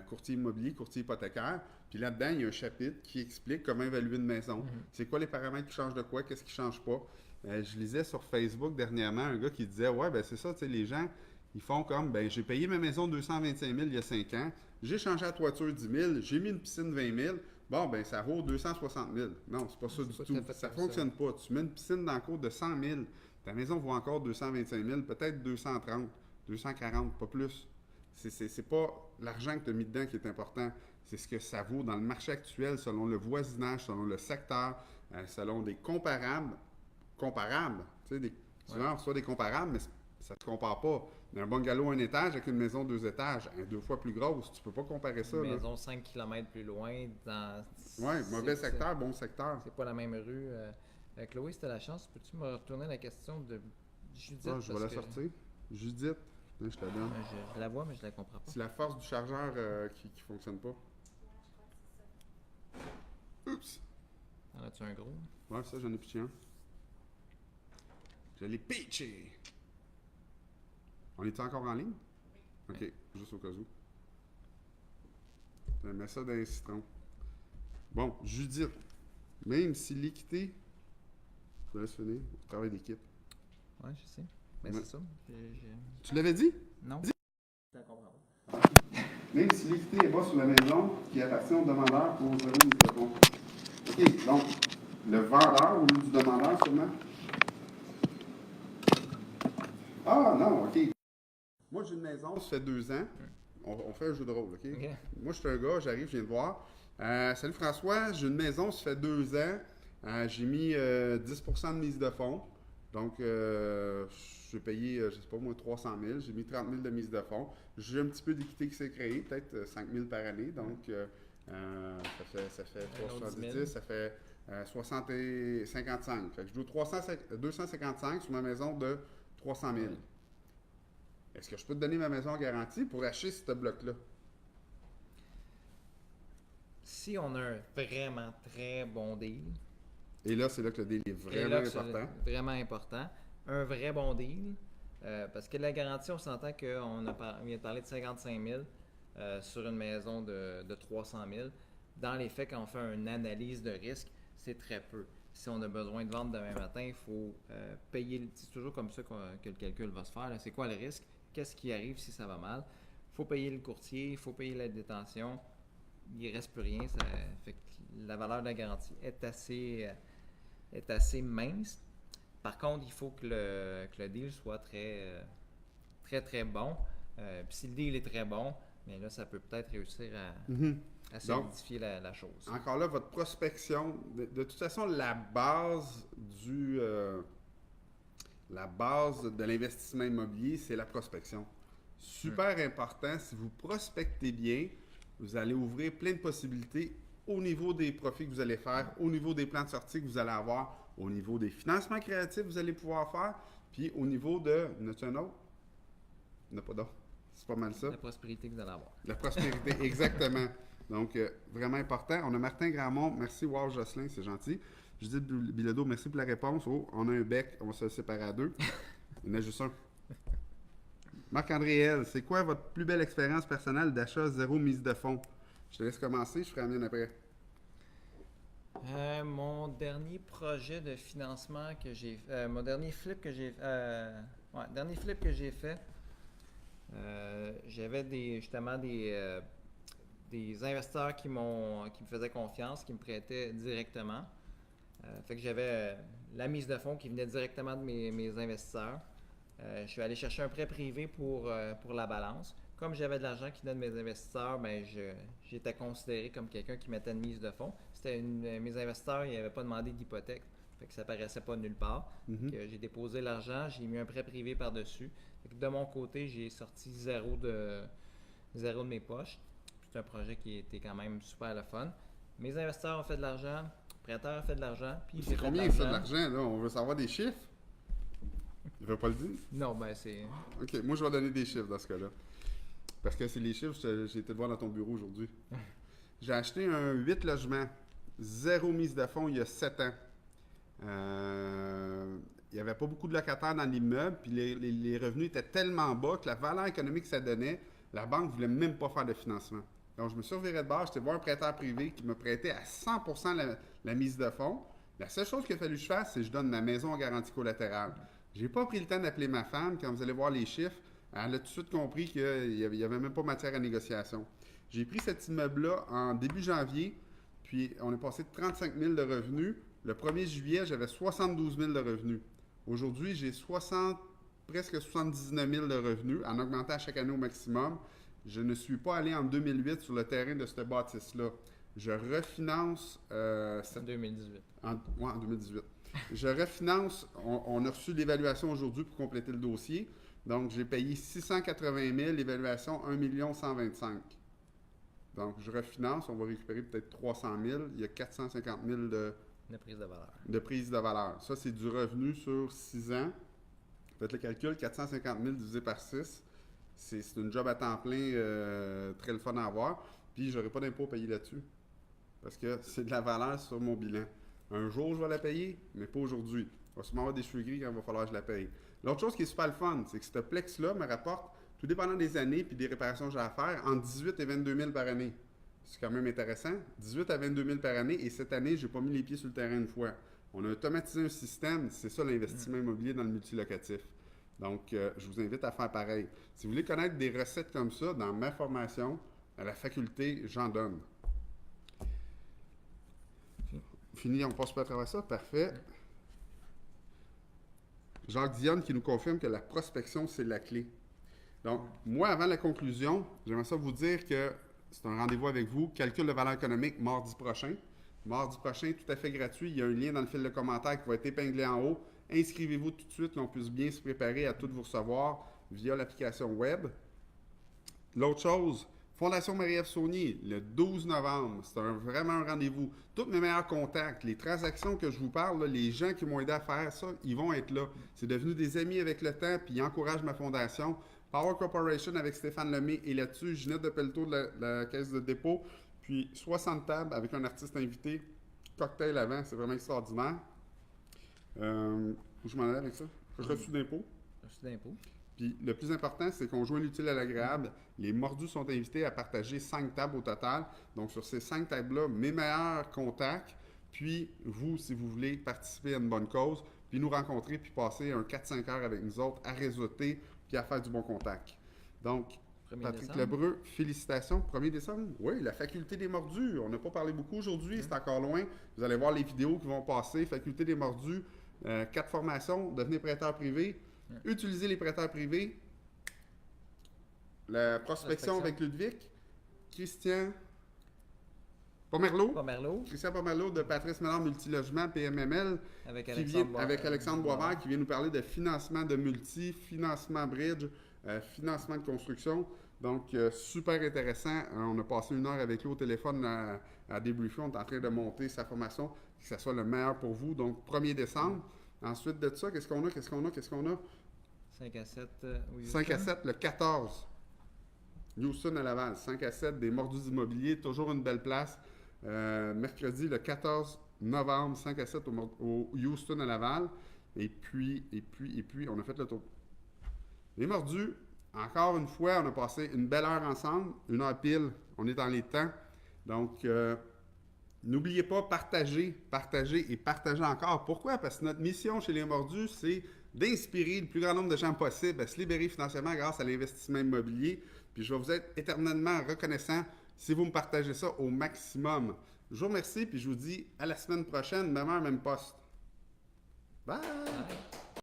courtier immobilier, courtier hypothécaire. Puis là-dedans, il y a un chapitre qui explique comment évaluer une maison. C'est quoi les paramètres qui changent de quoi, qu'est-ce qui ne change pas. Je lisais sur Facebook dernièrement un gars qui disait ouais, ben c'est ça, tu sais, les gens, ils font comme ben j'ai payé ma maison 225 000 il y a 5 ans, j'ai changé la toiture 10 000, j'ai mis une piscine 20 000. Bon, ben ça vaut 260 000. Non, c'est pas ça du tout. Ça ne fonctionne pas. Tu mets une piscine dans le cours de 100 000, ta maison vaut encore 225 000, peut-être 230, 240, pas plus. C'est pas l'argent que tu as mis dedans qui est important. C'est ce que ça vaut dans le marché actuel, selon le voisinage, selon le secteur, selon des comparables. Tu sais, souvent, on reçoit des comparables, mais ça ne se compare pas. Un bungalow 1 étage avec une maison 2 étages, 2 fois plus grosse, tu peux pas comparer ça. Une maison 5 km plus loin, dans... Oui, mauvais secteur, bon secteur. C'est pas la même rue. Chloé, si tu as la chance, peux-tu me retourner la question de Judith? Ah, je vais la sortir. Judith, je te la donne. Je la vois, mais je la comprends pas. C'est la force du chargeur qui ne fonctionne pas. Oups! En as-tu un gros? Ouais, ça, j'en ai pitché un. Je l'ai pitché! On est encore en ligne? OK, juste au cas où. Je mets ça dans les citrons. Bon, Judith, même si l'équité, je te laisse finir, au travail d'équipe. Ouais, je sais. Ben, c'est ça. Tu l'avais dit? Non. Dis. Je la comprends pas. Même si l'équité est bas sur la maison qui appartient au demandeur pour 0 mise de fonds. OK, donc, le vendeur au lieu du demandeur seulement? Ah, non, OK. Moi, j'ai une maison, ça fait 2 ans. On fait un jeu de rôle, OK? OK. Moi, je suis un gars, j'arrive, je viens de voir. Salut François, j'ai une maison, ça fait 2 ans. J'ai mis 10% de mise de fonds. Donc, j'ai payé, je ne sais pas moi, 300 000. J'ai mis 30 000 de mise de fonds. J'ai un petit peu d'équité qui s'est créée, peut-être 5 000 par année. Donc, ça fait 370, ça fait 60 et 55. Fait que je dois 255 sur ma maison de 300 000. Est-ce que je peux te donner ma maison en garantie pour acheter ce bloc-là? Si on a un vraiment très bon deal, Et là, c'est là que le deal est vraiment important. Vraiment important. Un vrai bon deal. Parce que la garantie, on s'entend qu'on vient de parler de 55 000 sur une maison de 300 000. Dans les faits, quand on fait une analyse de risque, c'est très peu. Si on a besoin de vendre demain matin, il faut payer. C'est toujours comme ça que le calcul va se faire. Là. C'est quoi le risque? Qu'est-ce qui arrive si ça va mal? Il faut payer le courtier, il faut payer la détention. Il ne reste plus rien. Ça fait que la valeur de la garantie est assez mince. Par contre, il faut que le deal soit très, très, très bon. Puis si le deal est très bon, bien là, ça peut peut-être réussir à solidifier la chose. Encore là, votre prospection, de toute façon, la base de l'investissement immobilier, c'est la prospection. Super important, si vous prospectez bien, vous allez ouvrir plein de possibilités au niveau des profits que vous allez faire, au niveau des plans de sortie que vous allez avoir, au niveau des financements créatifs que vous allez pouvoir faire, puis au niveau de... Y en a-tu un autre? Il n'y en a pas d'autre. C'est pas mal ça. La prospérité que vous allez avoir. La prospérité, exactement. Donc, vraiment important. On a Martin Grandmont. Merci, wow, Jocelyn, c'est gentil. Judith Bilodeau, merci pour la réponse. Oh, on a un bec, on va se séparer à deux. Il y en a juste un. Marc-André L, c'est quoi votre plus belle expérience personnelle d'achat zéro mise de fonds? Je te laisse commencer, je ferai la mienne après. Mon dernier projet de financement que j'ai fait, mon dernier flip que j'ai fait, j'avais justement des investisseurs qui me faisaient confiance, qui me prêtaient directement. Fait que j'avais la mise de fonds qui venait directement de mes investisseurs. Je suis allé chercher un prêt privé pour la balance. Comme j'avais de l'argent qui venait de mes investisseurs, ben j'étais considéré comme quelqu'un qui mettait une mise de fonds. Mes investisseurs, ils n'avaient pas demandé d'hypothèque. Fait que ça paraissait pas nulle part. J'ai déposé l'argent, j'ai mis un prêt privé par-dessus. Fait que de mon côté, j'ai sorti zéro de mes poches. C'est un projet qui était quand même super le fun. Mes investisseurs ont fait de l'argent, le prêteur a fait de l'argent, puis j'ai fait Combien ça de l'argent, là? On veut savoir des chiffres? Il ne veut pas le dire? Non, ben c'est... OK, moi je vais donner des chiffres dans ce cas-là. Parce que c'est les chiffres, j'ai été te voir dans ton bureau aujourd'hui. J'ai acheté un 8 logements, zéro mise de fonds il y a 7 ans. Il n'y avait pas beaucoup de locataires dans l'immeuble, puis les revenus étaient tellement bas que la valeur économique que ça donnait, la banque ne voulait même pas faire de financement. Donc, je me suis reviré de bord, j'étais voir un prêteur privé qui me prêtait à 100% la mise de fonds. La seule chose qu'il a fallu que je fasse, c'est que je donne ma maison en garantie collatérale. Je n'ai pas pris le temps d'appeler ma femme. Quand vous allez voir les chiffres, elle a tout de suite compris qu'il n'y avait même pas matière à négociation. J'ai pris cet immeuble-là en début janvier, puis on est passé de 35 000 de revenus. Le 1er juillet, j'avais 72 000 de revenus. Aujourd'hui, j'ai presque 79 000 de revenus, en augmentant à chaque année au maximum. Je ne suis pas allé en 2008 sur le terrain de cette bâtisse-là. Je refinance... En 2018. En 2018. Je refinance. On a reçu l'évaluation aujourd'hui pour compléter le dossier. Donc, j'ai payé 680 000, l'évaluation 1 125 000. Donc, je refinance. On va récupérer peut-être 300 000. Il y a 450 000 de prise de valeur. De prise de valeur. Ça, c'est du revenu sur 6 ans. Faites le calcul, 450 000 divisé par 6. C'est une job à temps plein très le fun à avoir. Puis, je n'aurai pas d'impôt à payer là-dessus. Parce que c'est de la valeur sur mon bilan. Un jour, je vais la payer, mais pas aujourd'hui. Il va sûrement avoir des cheveux gris quand il va falloir que je la paye. L'autre chose qui est super le fun, c'est que ce plex-là me rapporte, tout dépendant des années puis des réparations que j'ai à faire, entre 18 et 22 000 par année. C'est quand même intéressant. 18 à 22 000 par année. Et cette année, je n'ai pas mis les pieds sur le terrain une fois. On a automatisé un système. C'est ça l'investissement immobilier dans le multilocatif. Donc, je vous invite à faire pareil. Si vous voulez connaître des recettes comme ça, dans ma formation, à la faculté, j'en donne. Fini, on passe pas à travers ça? Parfait. Jacques Dionne qui nous confirme que la prospection, c'est la clé. Donc, moi, avant la conclusion, j'aimerais ça vous dire que c'est un rendez-vous avec vous. Calcul de valeur économique mardi prochain. Mardi prochain, tout à fait gratuit. Il y a un lien dans le fil de commentaires qui va être épinglé en haut. Inscrivez-vous tout de suite, qu'on puisse bien se préparer à tout vous recevoir via l'application web. L'autre chose, Fondation Marie-Ève Saunier, le 12 novembre, c'est vraiment un rendez-vous. Tous mes meilleurs contacts, les transactions que je vous parle, là, les gens qui m'ont aidé à faire ça, ils vont être là. C'est devenu des amis avec le temps, puis ils encouragent ma fondation. Power Corporation avec Stéphane Lemay et là-dessus, Ginette de Pelletot de la Caisse de dépôt, puis 60 tables avec un artiste invité, cocktail avant, c'est vraiment extraordinaire. Où je m'en allais avec ça? Reçu d'impôt. Reçu d'impôt. Puis le plus important, c'est qu'on joint l'utile à l'agréable. Les mordus sont invités à partager 5 tables au total. Donc sur ces 5 tables-là, mes meilleurs contacts, Puis, vous, si vous voulez participer à une bonne cause, puis nous rencontrer, puis passer un 4-5 heures avec nous autres à réseauter, puis à faire du bon contact. Donc, 1er Patrick décembre. Lebreu, félicitations. 1er décembre? Oui, la faculté des mordus. On n'a pas parlé beaucoup aujourd'hui, c'est encore loin. Vous allez voir les vidéos qui vont passer. Faculté des mordus, 4 formations, devenez prêteur privé, utilisez les prêteurs privés, la prospection avec Ludwig, Christian Pomerleau, Christian Pomerleau de Patrice Ménard Multilogement, PMML, Avec avec Alexandre Boisvert, qui vient nous parler de financement de multi, financement bridge, financement de construction. Donc, super intéressant. On a passé 1 heure avec lui au téléphone à débriefer. On est en train de monter sa formation, que ce soit le meilleur pour vous. Donc, 1er décembre. Ensuite de ça, qu'est-ce qu'on a? 5 à 7. 5 à 7, le 14. Houston à Laval. 5 à 7, des mordus immobiliers. Toujours une belle place. Mercredi, le 14 novembre, 5 à 7 au Houston à Laval. Et puis, on a fait le tour. Les mordus, encore une fois, on a passé une belle heure ensemble, 1 heure pile, on est dans les temps. Donc, n'oubliez pas, partagez et partagez encore. Pourquoi? Parce que notre mission chez les mordus, c'est d'inspirer le plus grand nombre de gens possible à se libérer financièrement grâce à l'investissement immobilier. Puis je vais vous être éternellement reconnaissant si vous me partagez ça au maximum. Je vous remercie, puis je vous dis à la semaine prochaine, même heure, même poste. Bye!